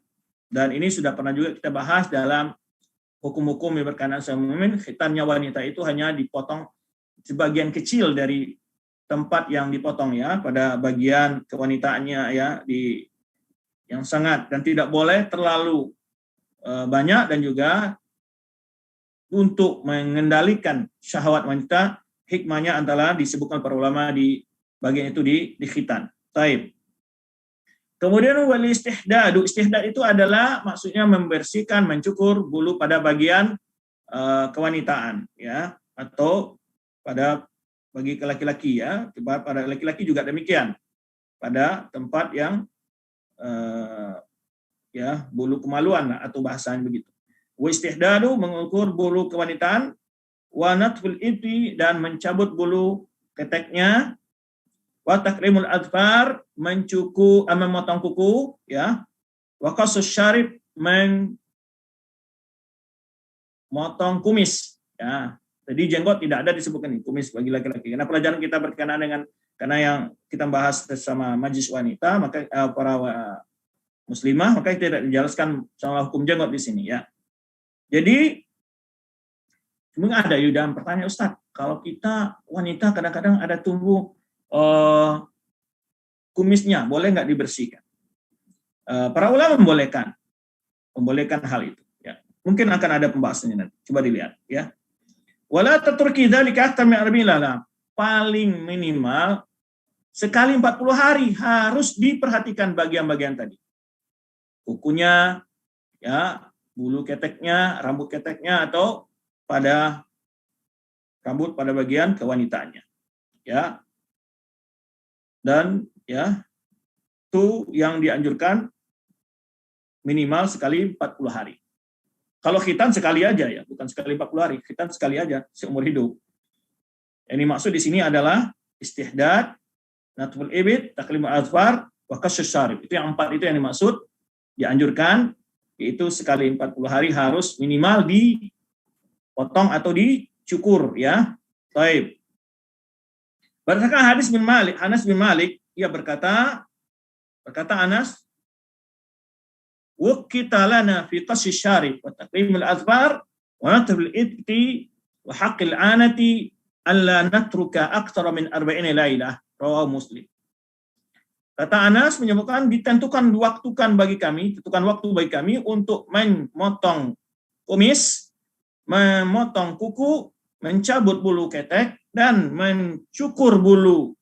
Dan ini sudah pernah juga kita bahas dalam hukum-hukum yang berkenaan sama mukmin. Khitannya wanita itu hanya dipotong sebagian kecil dari tempat yang dipotong, ya, pada bagian kewanitaannya, ya, di yang sangat, dan tidak boleh terlalu banyak, dan juga untuk mengendalikan syahwat wanita, hikmahnya antara disebutkan para ulama di bagian itu di khitan. Taib. Kemudian wal istihdad. Istihdad itu adalah maksudnya membersihkan, mencukur bulu pada bagian kewanitaan, ya, atau bagi laki-laki, ya. Pada laki-laki juga demikian. Pada tempat yang ya, bulu kemaluan atau bahasanya begitu. Wa istihdadu, mengukur bulu kewanitaan, wa natful ibti, dan mencabut bulu keteknya, wa takrimul adfar, memotong kuku, ya, wa qasus syarib, memotong kumis, ya. Jadi jenggot tidak ada disebutkan ini, kumis bagi laki-laki. Karena pelajaran kita berkenaan dengan, karena yang kita bahas bersama majlis wanita, maka para muslimah, maka tidak dijelaskan soal hukum jenggot di sini, ya. Jadi memang ada Yudan pertanyaan, Ustadz, kalau kita wanita kadang-kadang ada tumbuh kumisnya, boleh nggak dibersihkan? Para ulama membolehkan hal itu, ya. Mungkin akan ada pembahasannya nanti. Coba dilihat, ya. Wala taturki dzalika akthar min 40 laila. Paling minimal sekali 40 hari harus diperhatikan bagian-bagian tadi. Kukunya, ya, bulu keteknya, rambut keteknya, atau pada rambut pada bagian kewanitaannya, ya. Dan, ya, itu yang dianjurkan minimal sekali 40 hari. Kalau khitan sekali aja, ya, bukan sekali 40 hari, khitan sekali aja seumur hidup. Yang dimaksud di sini adalah istihdad, natful ibit, taklimul azfar, wa qasus syarib. Itu yang 4 itu yang dimaksud, dianjurkan, yaitu sekali 40 hari harus minimal dipotong atau dicukur, ya. Baik. Berdasarkan hadis bin Malik, Anas bin Malik, ia berkata Anas, "Waqita lana fi qasy syarib wa taqlimil azfar wa natfil ibti wa haqqil anati alla natruka aktsara min 40 lailah." Rawahu Muslim. Kata Anas menyebutkan tentukan waktu bagi kami untuk memotong kumis, memotong kuku, mencabut bulu ketek, dan mencukur bulu.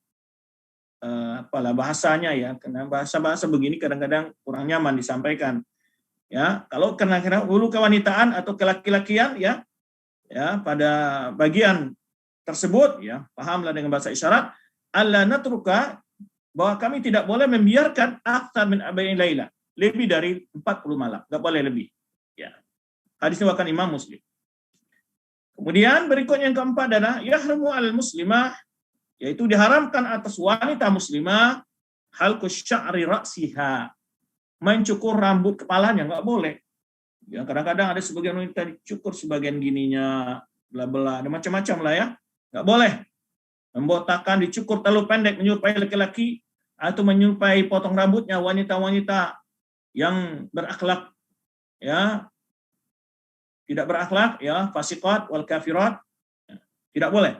Apalah bahasanya, ya, karena bahasa-bahasa begini kadang-kadang kurang nyaman disampaikan. Ya, kalau karena bulu kewanitaan atau kelaki-lakian, ya, pada bagian tersebut, ya, pahamlah dengan bahasa isyarat, alla natruka, bahwa kami tidak boleh membiarkan aktsar min 40 laila, lebih dari 40 malam, enggak boleh lebih, ya. Hadis riwayat Imam Muslim. Kemudian berikutnya yang keempat adalah yahrumu al muslimah, yaitu diharamkan atas wanita muslimah halqu sya'ri ra'siha, mencukur rambut kepalanya, enggak boleh. Ya, kadang-kadang ada sebagian wanita dicukur sebagian gininya, bla-bla, ada macam-macam lah, ya. Enggak boleh. Membotakan, dicukur terlalu pendek menyerupai laki-laki, atau menyerupai potong rambutnya wanita-wanita yang berakhlak, ya, tidak berakhlak, ya, fasiqat wal kafirat, tidak boleh.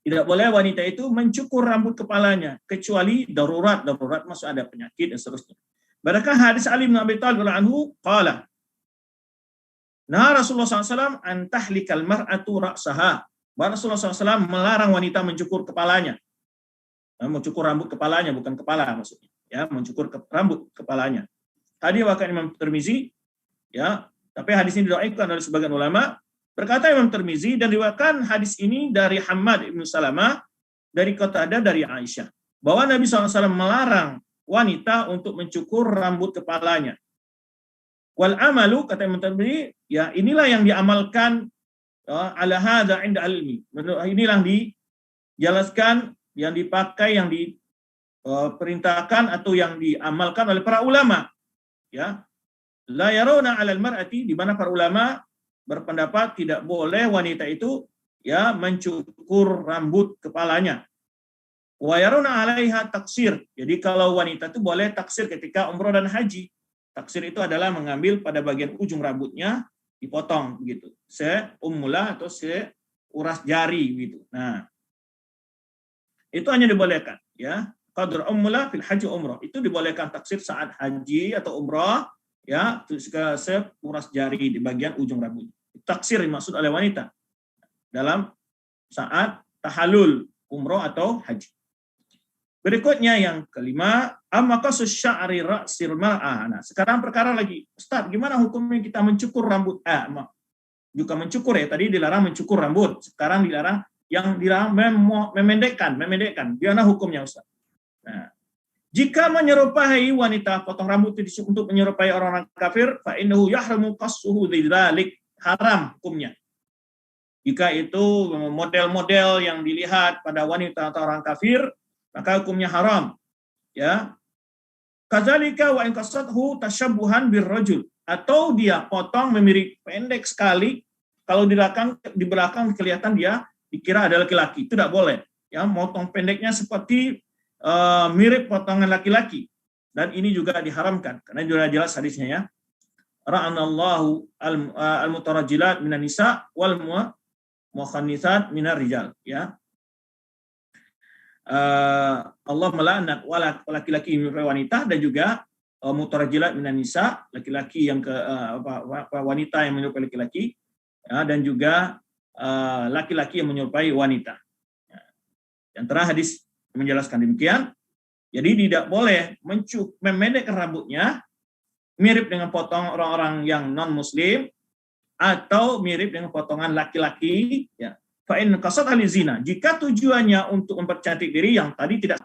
Tidak boleh wanita itu mencukur rambut kepalanya kecuali darurat maksud ada penyakit dan seterusnya. Berdasarkan hadis Ali bin Abi Thalib anhu qala, nah Rasulullah SAW an tahlikal mar'atu ra'saha. Rasulullah SAW melarang wanita mencukur kepalanya. Mencukur rambut kepalanya, bukan kepala maksudnya. Ya, mencukur rambut kepalanya. Hadis riwayat Imam Tirmizi, ya, tapi hadis ini didhaifkan oleh sebagian ulama. Berkata Imam Tirmizi, dan diriwayatkan hadis ini dari Hammad ibn Salamah, dari Qatadah, dari Aisyah, bahwa Nabi SAW melarang wanita untuk mencukur rambut kepalanya. Wal amalu, kata Imam Tirmizi, ya inilah yang diamalkan ala hadza inda ilmi. Inilah dijelaskan, yang dipakai, yang diperintahkan atau yang diamalkan oleh para ulama. Ya, la yarawna 'alal mar'ati, di mana para ulama berpendapat tidak boleh wanita itu ya mencukur rambut kepalanya. Wa yarawna 'alaiha taksir. Jadi kalau wanita itu boleh taksir ketika umrah dan haji. Taksir itu adalah mengambil pada bagian ujung rambutnya dipotong begitu. Seummula atau seuras jari gitu. Nah, itu hanya dibolehkan ya. Qadr ummula fil haji umrah. Itu dibolehkan taksir saat haji atau umrah ya, seuras jari di bagian ujung rambut. Taksir dimaksud oleh wanita dalam saat tahallul umrah atau haji. Berikutnya yang kelima, amma qasus sya'ri ra'sil mar'ah. Nah, sekarang perkara lagi, Ustaz, gimana hukumnya kita mencukur rambut? Juga mencukur ya, tadi dilarang mencukur rambut, sekarang dilarang memendekkan. Gimana hukumnya, Ustaz? Nah, jika menyerupai wanita potong rambut itu untuk menyerupai orang-orang kafir, fa innahu yahramu qassuhu lidzalik, haram hukumnya. Jika itu model-model yang dilihat pada wanita atau orang kafir, maka hukumnya haram. Ya. Kadzalika wa in qasathu tashabbuhan birrajul, atau dia potong memirip pendek sekali, kalau di belakang kelihatan dia dikira ada laki-laki, itu tidak boleh. Ya, motong pendeknya seperti mirip potongan laki-laki, dan ini juga diharamkan karena sudah jelas hadisnya ya. Ra'anallahu al-mutarajjilat minan nisa wal mukhannitsat minar rijal, ya. Allah melaknat laki-laki menyerupai wanita, dan juga mutarajjilat minan nisa, laki-laki yang wanita yang menyerupai laki-laki, ya, dan juga laki-laki yang menyerupai wanita. Ya. Yang terakhir hadis menjelaskan demikian. Jadi tidak boleh memendekkan rambutnya mirip dengan potong orang-orang yang non muslim atau mirip dengan potongan laki-laki, ya. Fa'in qasad zina, jika tujuannya untuk mempercantik diri, yang tadi tidak,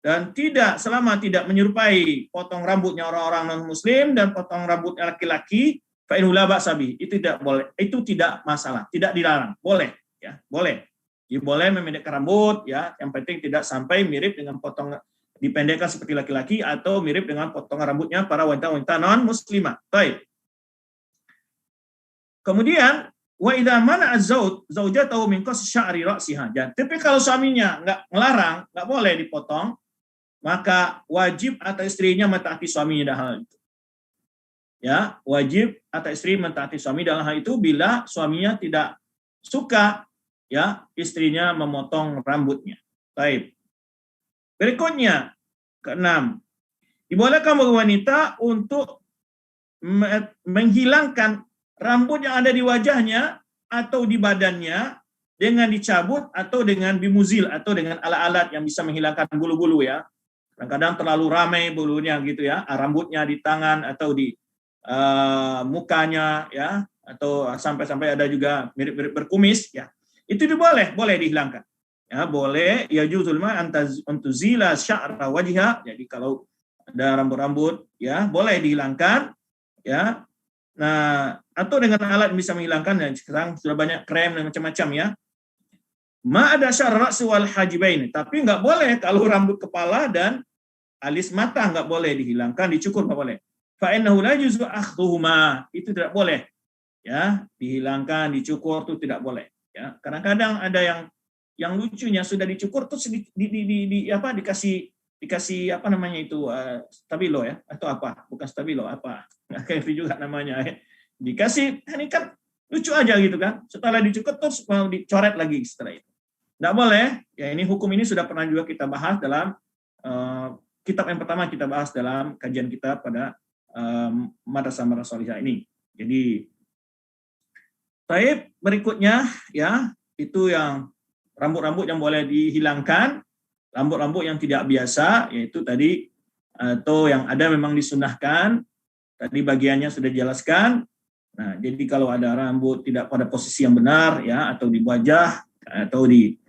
dan tidak selama tidak menyerupai potong rambutnya orang-orang non muslim dan potong rambut laki-laki, fa'in la ba'sa bi, itu tidak boleh, itu tidak masalah, tidak dilarang, boleh ya, boleh. Jadi boleh memendekkan rambut ya, yang penting tidak sampai mirip dengan potongan dipendekkan seperti laki-laki atau mirip dengan potongan rambutnya para wanita-wanita non muslimah. Baik. Kemudian wa idza mana az-zauj zaujatahu min qas sya'ri ra'siha. Tapi kalau suaminya ngelarang, nggak boleh dipotong, maka wajib atas istrinya mentaati suaminya dalam hal itu. Ya, wajib atas istri mentaati suami dalam hal itu bila suaminya tidak suka ya istrinya memotong rambutnya. Baik. Berikutnya, keenam, dibolehkan bagi wanita untuk menghilangkan rambut yang ada di wajahnya atau di badannya dengan dicabut atau dengan bimuzil atau dengan alat-alat yang bisa menghilangkan bulu-bulu ya. Kadang-kadang terlalu ramai bulunya gitu ya, rambutnya di tangan atau di mukanya ya, atau sampai-sampai ada juga mirip-mirip berkumis ya. Itu boleh dihilangkan. Ya, boleh ya juzul ma antuzila sya'ra wajha. Jadi kalau ada rambut-rambut ya, boleh dihilangkan ya. Nah, atau dengan alat yang bisa menghilangkan, dan sekarang sudah banyak krem dan macam-macam ya. Ma ada sya'ra ra's wal hajibain, tapi enggak boleh kalau rambut kepala dan alis mata enggak boleh dihilangkan, dicukur enggak boleh. Fa innahu la yuzu akhdhuhuma, itu tidak boleh. Ya, dihilangkan, dicukur itu tidak boleh ya. Kadang-kadang ada yang lucunya sudah dicukur terus dikasih apa namanya itu stabilo ya, atau apa, bukan stabilo, apa nggak kayak juga namanya ya. Dikasih, ini kan lucu aja gitu kan, setelah dicukur terus mau dicoret lagi setelah itu, nggak boleh ya. Ini hukum ini sudah pernah juga kita bahas dalam kitab yang pertama kita bahas dalam kajian kita pada Madrasah Solihah ini. Jadi baik, berikutnya ya, itu yang rambut-rambut yang boleh dihilangkan, rambut-rambut yang tidak biasa, yaitu tadi, atau yang ada memang disunnahkan, tadi bagiannya sudah dijelaskan, Nah, jadi kalau ada rambut tidak pada posisi yang benar ya, atau di wajah atau di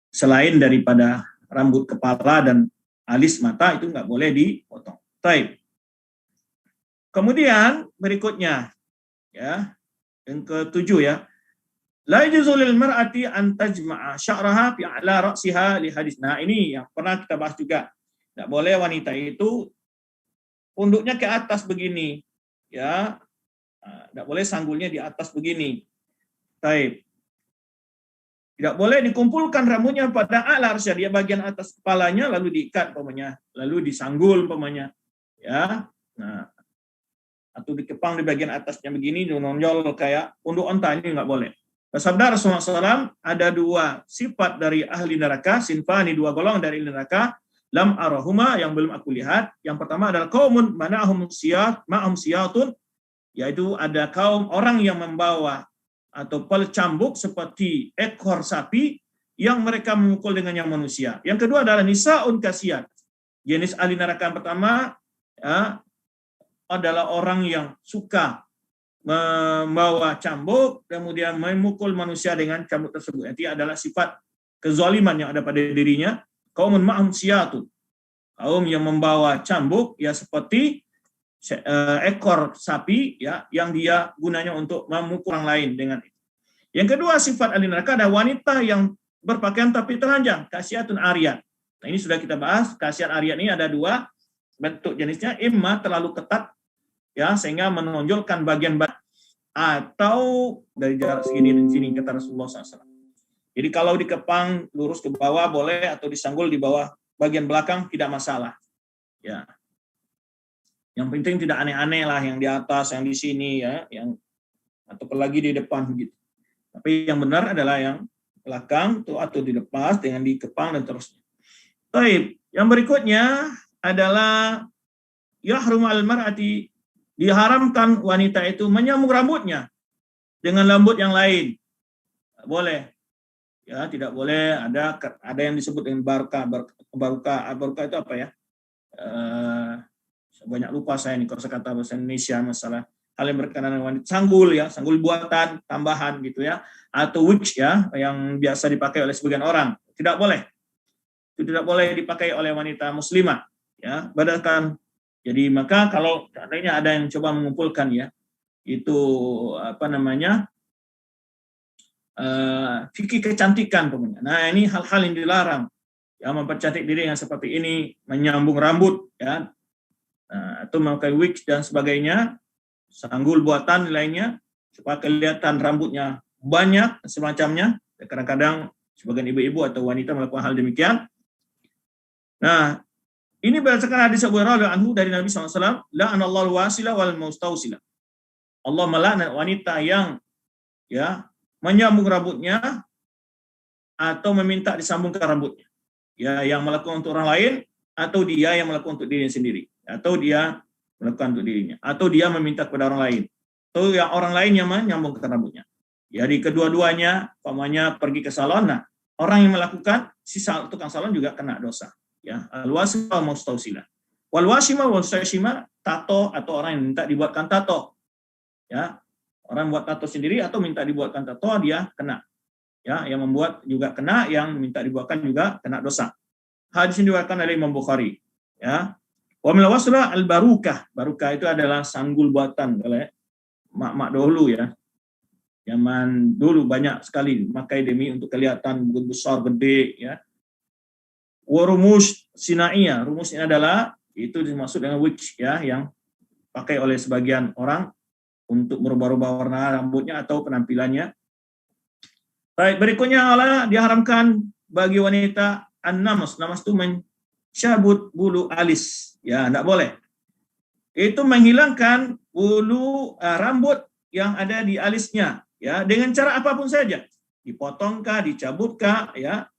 selain daripada rambut kepala dan alis mata, itu nggak boleh dipotong. Baik. Kemudian berikutnya ya, yang ketujuh ya. La yajuzu lil mar'ati an tajma'a sya'raha fi a'la ra'siha li hadis. Nah, ini yang pernah kita bahas juga. Tidak boleh wanita itu punduknya ke atas begini. Ya. Tidak boleh sanggulnya di atas begini. Baik. Tidak boleh dikumpulkan rambutnya pada a'la ra'siha, dia bagian atas kepalanya lalu diikat umpamanya, lalu disanggul umpamanya. Ya. Nah, atau dikepang di bagian atasnya begini, nonjol kayak punduk onta, ini nggak boleh. Sabda Rasulullah SAW, ada dua sifat dari ahli neraka, sinfani, dua golongan dari ahli neraka, lam arahuma, yang belum aku lihat. Yang pertama adalah qaumun mana'ahum siyatun, yaitu ada kaum orang yang membawa atau pelcambuk seperti ekor sapi yang mereka memukul dengan yang manusia. Yang kedua adalah nisaun kasiyat. Jenis ahli neraka yang pertama ya, adalah orang yang suka membawa cambuk, kemudian memukul manusia dengan cambuk tersebut. Itu adalah sifat kezaliman yang ada pada dirinya. Qaumun ma'hum siyatun, kaum yang membawa cambuk ya seperti ekor sapi ya, yang dia gunanya untuk memukul orang lain dengan itu. Yang kedua sifat ahli neraka ada wanita yang berpakaian tapi telanjang, kasiyatun ariyat. Nah, ini sudah kita bahas. Kasiyat ariyat ini ada dua bentuk jenisnya, imma terlalu ketat ya sehingga menonjolkan bagian atau dari jarak segini dan sini, kata Rasulullah SAW. Jadi kalau dikepang lurus ke bawah boleh, atau disanggul di bawah bagian belakang tidak masalah. Ya. Yang penting tidak aneh-aneh lah, yang di atas, yang di sini ya, yang atau apalagi di depan gitu. Tapi yang benar adalah yang belakang tuh, atau di depan dengan dikepang dan terusnya. Baik, yang berikutnya adalah yahrum al-mar'ati, diharamkan wanita itu menyambung rambutnya dengan rambut yang lain. Boleh. Ya, tidak boleh ada yang disebut dengan barka itu apa ya? Banyak lupa saya nih kalau kata bahasa Indonesia, masalah hal yang berkenaan dengan wanita. Sanggul ya, sanggul buatan tambahan gitu ya, atau wigs ya yang biasa dipakai oleh sebagian orang. Tidak boleh. Itu tidak boleh dipakai oleh wanita muslimah ya, berdasarkan. Jadi maka kalau seandainya ada yang coba mengumpulkan ya, itu apa namanya, fikih kecantikan pokoknya. Nah, ini hal-hal yang dilarang. Ya, mempercantik diri yang seperti ini, menyambung rambut ya, atau memakai wig dan sebagainya, sanggul buatan lainnya supaya kelihatan rambutnya banyak semacamnya. Kadang-kadang sebagian ibu-ibu atau wanita melakukan hal demikian. Nah, ini berdasarkan hadis Abu Hurairah anhu dari Nabi SAW, la'anallahu wasilah wal mustausilah. Allah melaknat wanita yang ya menyambung rambutnya atau meminta disambungkan rambutnya. Ya, yang melakukan untuk orang lain, atau dia yang melakukan untuk dirinya sendiri, atau dia melakukan untuk dirinya, atau dia meminta kepada orang lain, atau yang orang lain yang menyambungkan rambutnya. Jadi kedua-duanya, umpamanya pergi ke salon, nah orang yang melakukan, si tukang salon juga kena dosa. Ya, al-wasimah wal mustausilah. Wal wasimah wal mustausilah, tato atau orang yang minta dibuatkan tato. Ya, orang buat tato sendiri atau minta dibuatkan tato, dia kena. Ya, yang membuat juga kena, yang minta dibuatkan juga kena dosa. Hadis ini diriwayatkan oleh Imam Bukhari. Ya. Wa min wasla al-barukah. Barukah itu adalah sanggul buatan oleh mak-mak dahulu ya. Zaman dulu banyak sekali memakai demi untuk kelihatan besar gede ya. Warumus sinaiyah, rumus ini adalah itu dimaksud dengan wigs ya, yang pakai oleh sebagian orang untuk merubah-rubah warna rambutnya atau penampilannya. Baik, berikutnya adalah diharamkan bagi wanita an-namas. Namas itu mencabut bulu alis, ya tidak boleh. Itu menghilangkan bulu rambut yang ada di alisnya, ya dengan cara apapun saja, dipotongkah, dicabutkah, ya.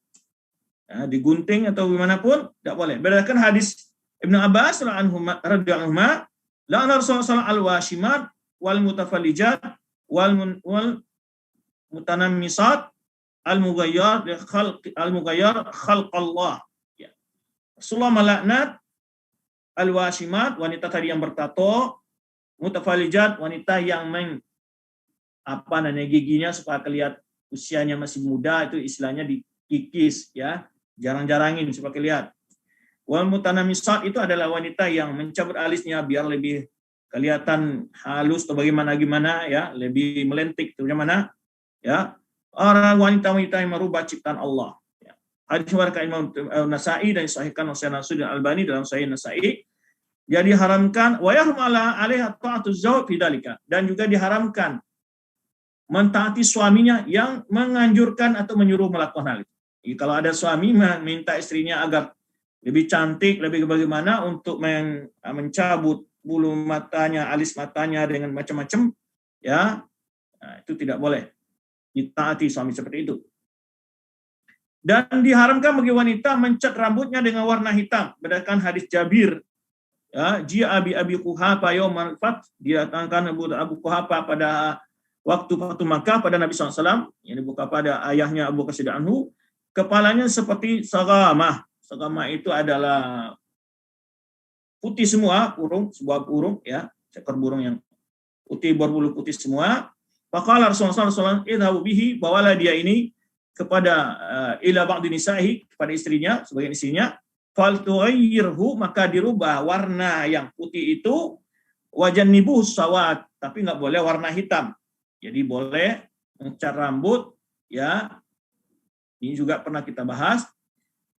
Digunting atau bagaimanapun tidak boleh. Berdasarkan hadis Ibnu Abbas radhiyallahu anhu, la'ana Rasulullah al-washimat wal mutafallijat wal mutanammisat al-mughayyar khalq Allah. Ya. Rasulullah melaknat al-washimat, wanita tadi yang bertato, Mutafalijat, wanita yang giginya supaya kelihatan usianya masih muda, itu istilahnya dikikis ya, jarang-jarangin supaya kelihatan. Wal mutanamisat itu adalah wanita yang mencabut alisnya biar lebih kelihatan halus atau bagaimana ya, lebih melentik atau bagaimana ya. Orang wanita-wanita yang merubah ciptaan Allah. Ya. Hadis riwayat Imam Nasai dan disahihkan oleh Nasruddin Albani dalam Sahih Nasai. Jadi diharamkan wa yahrum ala alaiha ta'atu zawj fi dzalika, dan juga diharamkan mentaati suaminya yang menganjurkan atau menyuruh melakukan hal itu. Jadi, kalau ada suami minta istrinya agar lebih cantik, lebih bagaimana untuk mencabut bulu matanya, alis matanya dengan macam-macam, ya, nah, itu tidak boleh ditaati suami seperti itu. Dan diharamkan bagi wanita mencat rambutnya dengan warna hitam, berdasarkan hadis Jabir. Ya, Jia Abi Quhafa yaumal fath, didatangkan Abu Quhafa pada waktu Fatu Makkah pada Nabi SAW, yang dibuka pada ayahnya Abu Bakar Siddiq anhu, kepalanya seperti sagamah. Sagamah itu adalah putih semua, sebuah burung ya, seekor burung yang putih, berbulu putih semua. Faqala Rasulullah SAW, idhabu bihi, bawalah dia ini kepada ila ba'di nisahi, kepada istrinya, sebagian istrinya, faltughayyirhu, maka dirubah warna yang putih itu, wajannibuhu sawat, tapi nggak boleh warna hitam. Jadi boleh mencat rambut, ya. Ini juga pernah kita bahas,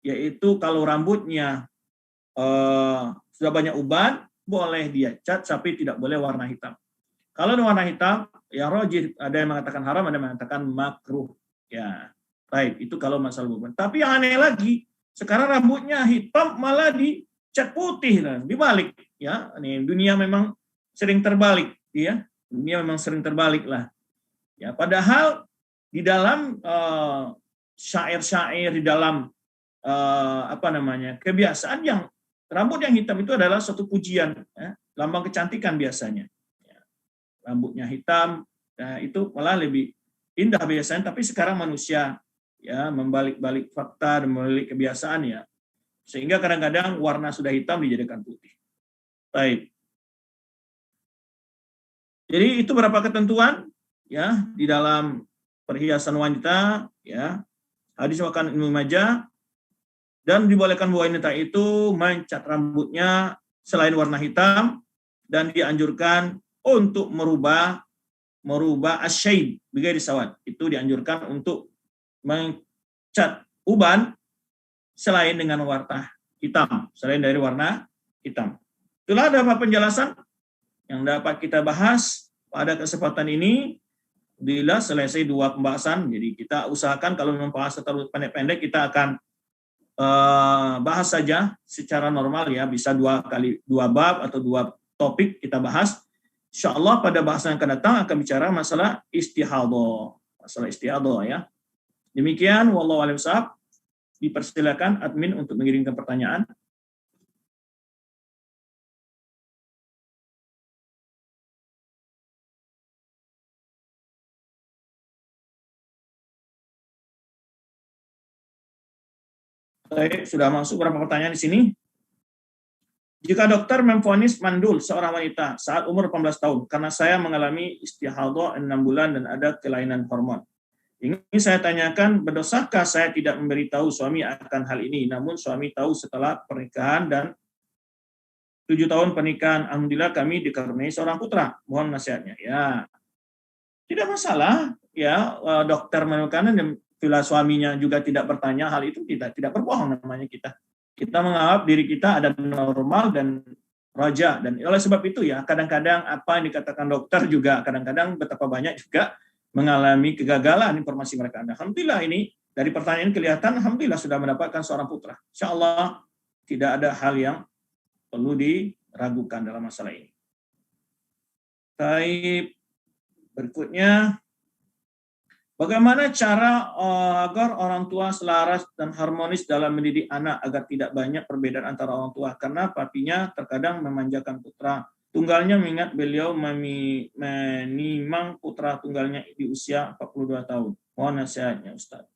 yaitu kalau rambutnya sudah banyak uban, boleh dia cat, tapi tidak boleh warna hitam. Kalau warna hitam, yang rajih, ada yang mengatakan haram, ada yang mengatakan makruh. Ya, baik, itu kalau masalah uban. Tapi yang aneh lagi, sekarang rambutnya hitam malah dicat putih, dibalik. Ya, ini dunia memang sering terbalik, ya. Dunia memang sering terbalik lah. Ya, padahal di dalam syair-syair, di dalam kebiasaan yang rambut yang hitam itu adalah suatu pujian, ya, lambang kecantikan biasanya. Ya, rambutnya hitam, ya, itu malah lebih indah biasanya. Tapi sekarang manusia ya membalik-balik fakta dan membalik kebiasaan ya, sehingga kadang-kadang warna sudah hitam dijadikan putih. Baik. Jadi itu beberapa ketentuan ya di dalam perhiasan wanita ya. Hadis makan Ibnu Majah, dan dibolehkan wanita itu mencat rambutnya selain warna hitam, dan dianjurkan untuk merubah asyaib bighairi sawad. Itu dianjurkan untuk mencat uban selain dengan warna hitam, selain dari warna hitam. Itulah beberapa penjelasan yang dapat kita bahas pada kesempatan ini. Bila selesai 2 pembahasan, jadi kita usahakan kalau membahas terlalu pendek-pendek, kita akan bahas saja secara normal ya, bisa 2 bab atau 2 topik kita bahas. Insyaallah pada bahasan yang akan datang akan bicara masalah istihadah ya. Demikian, wallahu a'lam bishawab. Dipersilakan admin untuk mengirimkan pertanyaan. Baik, sudah masuk beberapa pertanyaan di sini. Jika dokter memvonis mandul seorang wanita saat umur 18 tahun karena saya mengalami istihadah 6 bulan dan ada kelainan hormon. Ini saya tanyakan, berdosakah saya tidak memberitahu suami akan hal ini, namun suami tahu setelah pernikahan dan 7 tahun pernikahan, alhamdulillah kami dikaruniai seorang putra. Mohon nasihatnya. Ya, tidak masalah. Ya, dokter menemukan dan bila suaminya juga tidak bertanya hal itu, tidak berbohong namanya kita. Kita menganggap diri kita ada normal dan raja, dan oleh sebab itu ya kadang-kadang apa yang dikatakan dokter juga kadang-kadang betapa banyak juga mengalami kegagalan informasi mereka. Alhamdulillah ini dari pertanyaan kelihatan alhamdulillah sudah mendapatkan seorang putra. Insyaallah tidak ada hal yang perlu diragukan dalam masalah ini. Baik, berikutnya, bagaimana cara agar orang tua selaras dan harmonis dalam mendidik anak agar tidak banyak perbedaan antara orang tua? Karena papinya terkadang memanjakan putra tunggalnya, mengingat beliau menimang putra tunggalnya di usia 42 tahun. Mohon nasihatnya Ustaz.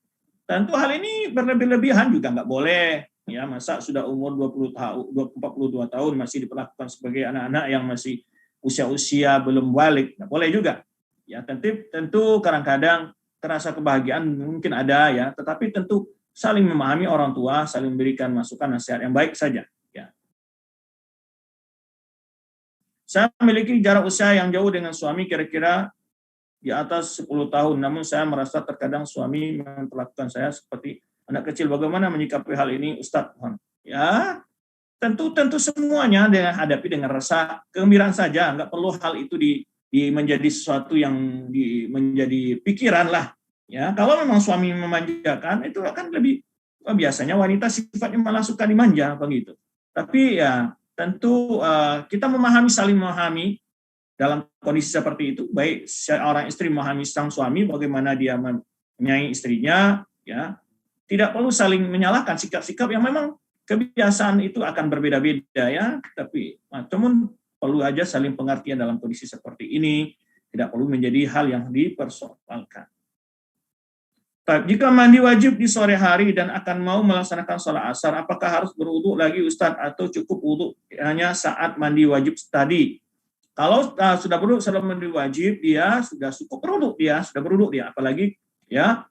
Tentu hal ini berlebih-lebihan juga nggak boleh. Ya, masa sudah umur 42 tahun masih diperlakukan sebagai anak-anak yang masih usia-usia belum balik, nggak boleh juga. Ya, tentu kadang-kadang terasa kebahagiaan mungkin ada ya, tetapi tentu saling memahami orang tua, saling memberikan masukan nasihat yang baik saja. Ya. Saya memiliki jarak usia yang jauh dengan suami kira-kira di atas 10 tahun, namun saya merasa terkadang suami memperlakukan saya seperti anak kecil. Bagaimana menyikapi hal ini, Ustadz? Ya, tentu semuanya dengan hadapi dengan rasa kegembiraan saja, nggak perlu hal itu menjadi sesuatu yang menjadi pikiran lah. Ya, kalau memang suami memanjakan itu akan lebih biasanya wanita sifatnya malah suka dimanja begitu. Tapi ya tentu kita saling memahami dalam kondisi seperti itu, baik seorang istri memahami sang suami bagaimana dia menyayangi istrinya, ya tidak perlu saling menyalahkan sikap-sikap yang memang kebiasaan itu akan berbeda-beda ya, tapi namun perlu aja saling pengertian dalam kondisi seperti ini, tidak perlu menjadi hal yang dipersoalkan. Jika mandi wajib di sore hari dan akan mau melaksanakan sholat asar, apakah harus berwudu lagi Ustadz atau cukup wudu hanya saat mandi wajib tadi? Kalau sudah mandi wajib, dia sudah cukup berwudu, sudah berwudu dia, apalagi ya.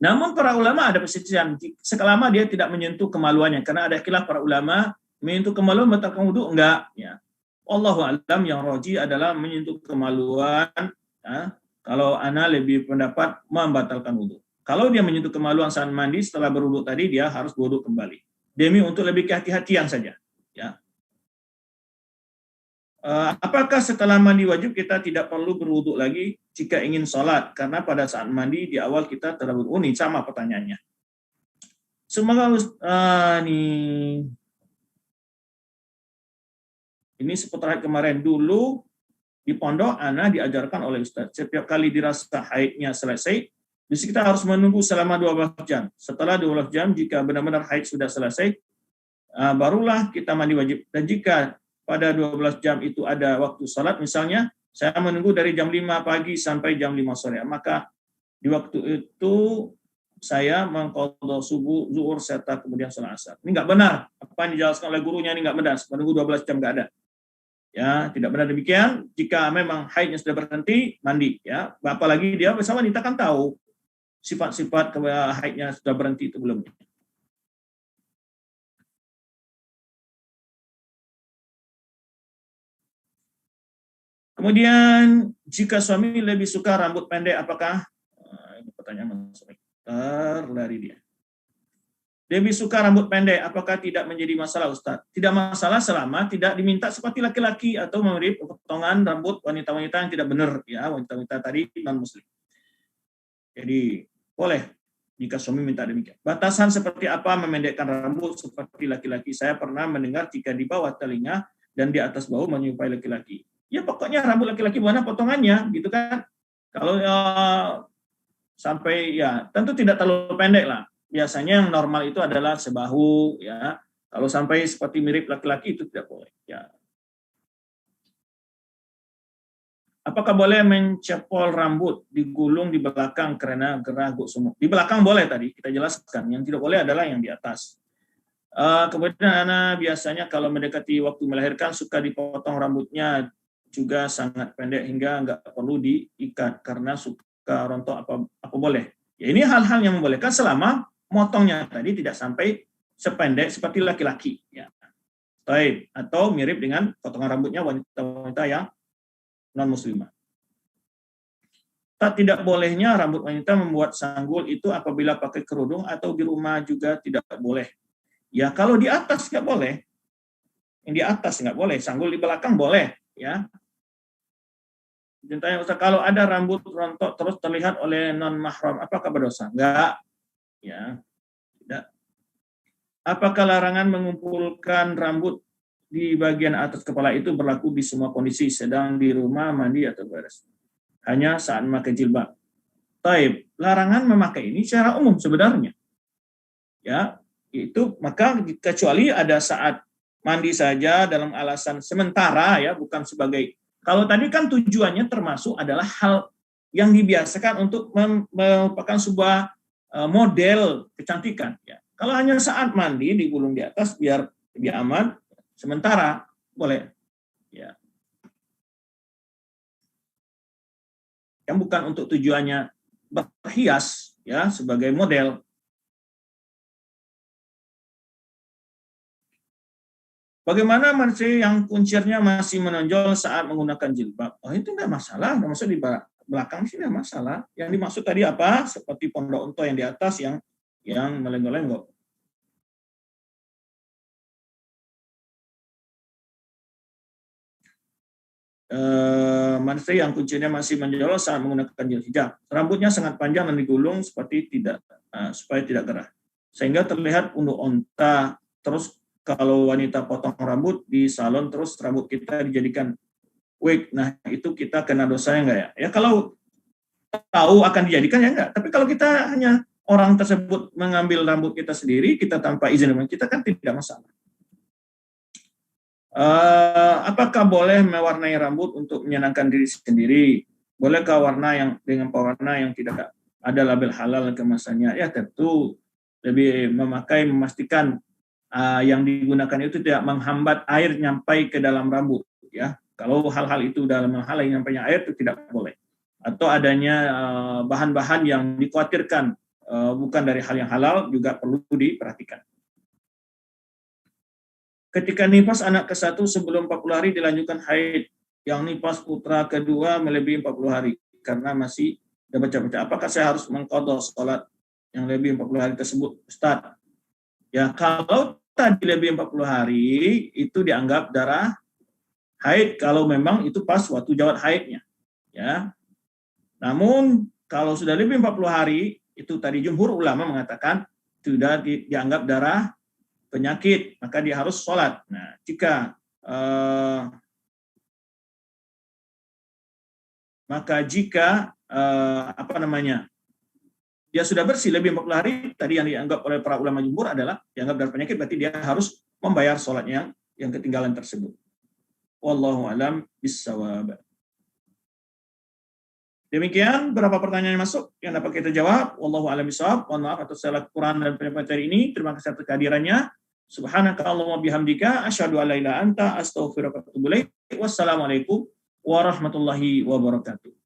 Namun para ulama ada perselisihan selama dia tidak menyentuh kemaluannya, karena ada khilaf para ulama menyentuh kemaluan membatalkan wudu enggak ya. Wallahu a'lam, yang roji adalah menyentuh kemaluan ya. Kalau ana lebih pendapat membatalkan wudu. Kalau dia menyentuh kemaluan saat mandi setelah berwudu tadi, dia harus berwudu kembali. Demi untuk lebih kehati-hatian saja ya. Apakah setelah mandi wajib kita tidak perlu berwudu lagi jika ingin sholat? Karena pada saat mandi di awal kita telah berwudu. Ini sama pertanyaannya. Semoga ini seputar kemarin dulu di pondok ana diajarkan oleh Ustaz. Setiap kali dirasa haidnya selesai, kita harus menunggu selama 12 jam. Setelah 12 jam, jika benar-benar haid sudah selesai, barulah kita mandi wajib. Dan jika pada 12 jam itu ada waktu salat, misalnya saya menunggu dari jam 5 pagi sampai jam 5 sore, maka di waktu itu saya mengqadha subuh, zuhur, serta kemudian salat asar. Ini nggak benar. Apa yang dijelaskan oleh gurunya ini nggak benar. Menunggu 12 jam nggak ada. Ya, tidak benar demikian. Jika memang haidnya sudah berhenti, mandi. Ya, apalagi dia bersama wanita kan tahu sifat-sifat haidnya sudah berhenti itu belum. Kemudian jika suami lebih suka rambut pendek, apakah ini pertanyaan terlari dia. Lebih suka rambut pendek, apakah tidak menjadi masalah Ustaz? Tidak masalah selama tidak diminta seperti laki-laki atau memberi potongan rambut wanita-wanita yang tidak benar ya, wanita-wanita tadi non muslim. Jadi boleh jika suami minta demikian. Batasan seperti apa memendekkan rambut seperti laki-laki? Saya pernah mendengar jika di bawah telinga dan di atas bahu menyerupai laki-laki. Ya pokoknya rambut laki-laki mana potongannya gitu kan. Kalau sampai ya tentu tidak terlalu pendek lah. Biasanya yang normal itu adalah sebahu ya. Kalau sampai seperti mirip laki-laki itu tidak boleh ya. Apakah boleh mencepol rambut digulung di belakang karena gerah gosok? Di belakang boleh tadi kita jelaskan. Yang tidak boleh adalah yang di atas. Kemudian anak biasanya kalau mendekati waktu melahirkan suka dipotong rambutnya juga sangat pendek hingga nggak perlu diikat karena suka rontok apa boleh. Ya ini hal-hal yang membolehkan selama motongnya tadi tidak sampai sependek seperti laki-laki ya. Atau mirip dengan potongan rambutnya wanita-wanita yang non muslimah. Tidak bolehnya rambut wanita membuat sanggul itu apabila pakai kerudung atau di rumah juga tidak boleh. Ya kalau di atas nggak boleh. Yang di atas nggak boleh, sanggul di belakang boleh ya. Ditanya Ustaz, kalau ada rambut rontok terus terlihat oleh non mahram, apakah berdosa? Enggak. Ya. Tidak. Apakah larangan mengumpulkan rambut di bagian atas kepala itu berlaku di semua kondisi, sedang di rumah, mandi atau beres? Hanya saat memakai jilbab. Taib, larangan memakai ini secara umum sebenarnya. Ya, itu maka kecuali ada saat mandi saja dalam alasan sementara ya, bukan sebagai. Kalau tadi kan tujuannya termasuk adalah hal yang dibiasakan untuk merupakan sebuah model kecantikan ya. Kalau hanya saat mandi digulung di atas biar lebih aman, sementara boleh. Ya. yang bukan untuk tujuannya berhias ya sebagai model. Bagaimana masih yang kuncirnya masih menonjol saat menggunakan jilbab? Oh, itu enggak masalah, maksud di belakang sih enggak masalah. Yang dimaksud tadi apa? Seperti pondok unta yang di atas yang melenggok-lenggok. Manusia yang kuncinya masih menonjol saat menggunakan hijab. Rambutnya sangat panjang dan digulung supaya tidak gerah. Sehingga terlihat pundak unta. Terus kalau wanita potong rambut di salon terus rambut kita dijadikan wig, nah itu kita kena dosanya enggak ya? Ya kalau tahu akan dijadikan ya enggak. Tapi kalau kita hanya orang tersebut mengambil rambut kita sendiri, kita tanpa izin kita kan tidak masalah. Apakah boleh mewarnai rambut untuk menyenangkan diri sendiri? Bolehkah warna yang dengan pewarna yang tidak ada label halal kemasannya? Ya tentu lebih memastikan yang digunakan itu tidak menghambat air nyampai ke dalam rambut ya. Kalau hal-hal itu dalam hal yang nyampainya air itu tidak boleh. Atau adanya bahan-bahan yang dikhawatirkan bukan dari hal yang halal juga perlu diperhatikan. Ketika nifas anak ke-1 sebelum 40 hari dilanjutkan haid, yang nifas putra kedua melebihi 40 hari karena masih baca-baca. Apakah saya harus mengqadha salat yang lebih 40 hari tersebut, Ustaz? Ya, kalau tadi lebih 40 hari itu dianggap darah haid kalau memang itu pas waktu jawab haidnya. Ya. Namun kalau sudah lebih 40 hari, itu tadi jumhur ulama mengatakan sudah dianggap darah penyakit, maka dia harus sholat. Nah, jika dia sudah bersih lebih 40 hari, tadi yang dianggap oleh para ulama jumhur adalah dianggap darah penyakit, berarti dia harus membayar sholatnya yang ketinggalan tersebut. Wallahu a'lam bissawab. Demikian berapa pertanyaan yang masuk yang dapat kita jawab. Wallahu a'lam bissawab. Mohon maaf atas salah Quran dan penyampaian hari ini. Terima kasih atas kehadirannya. Subhanaka Allahumma bihamdika asyhadu an la ilaha illa anta astaghfiruka wa atubu ilaik. Wassalamualaikum warahmatullahi wabarakatuh.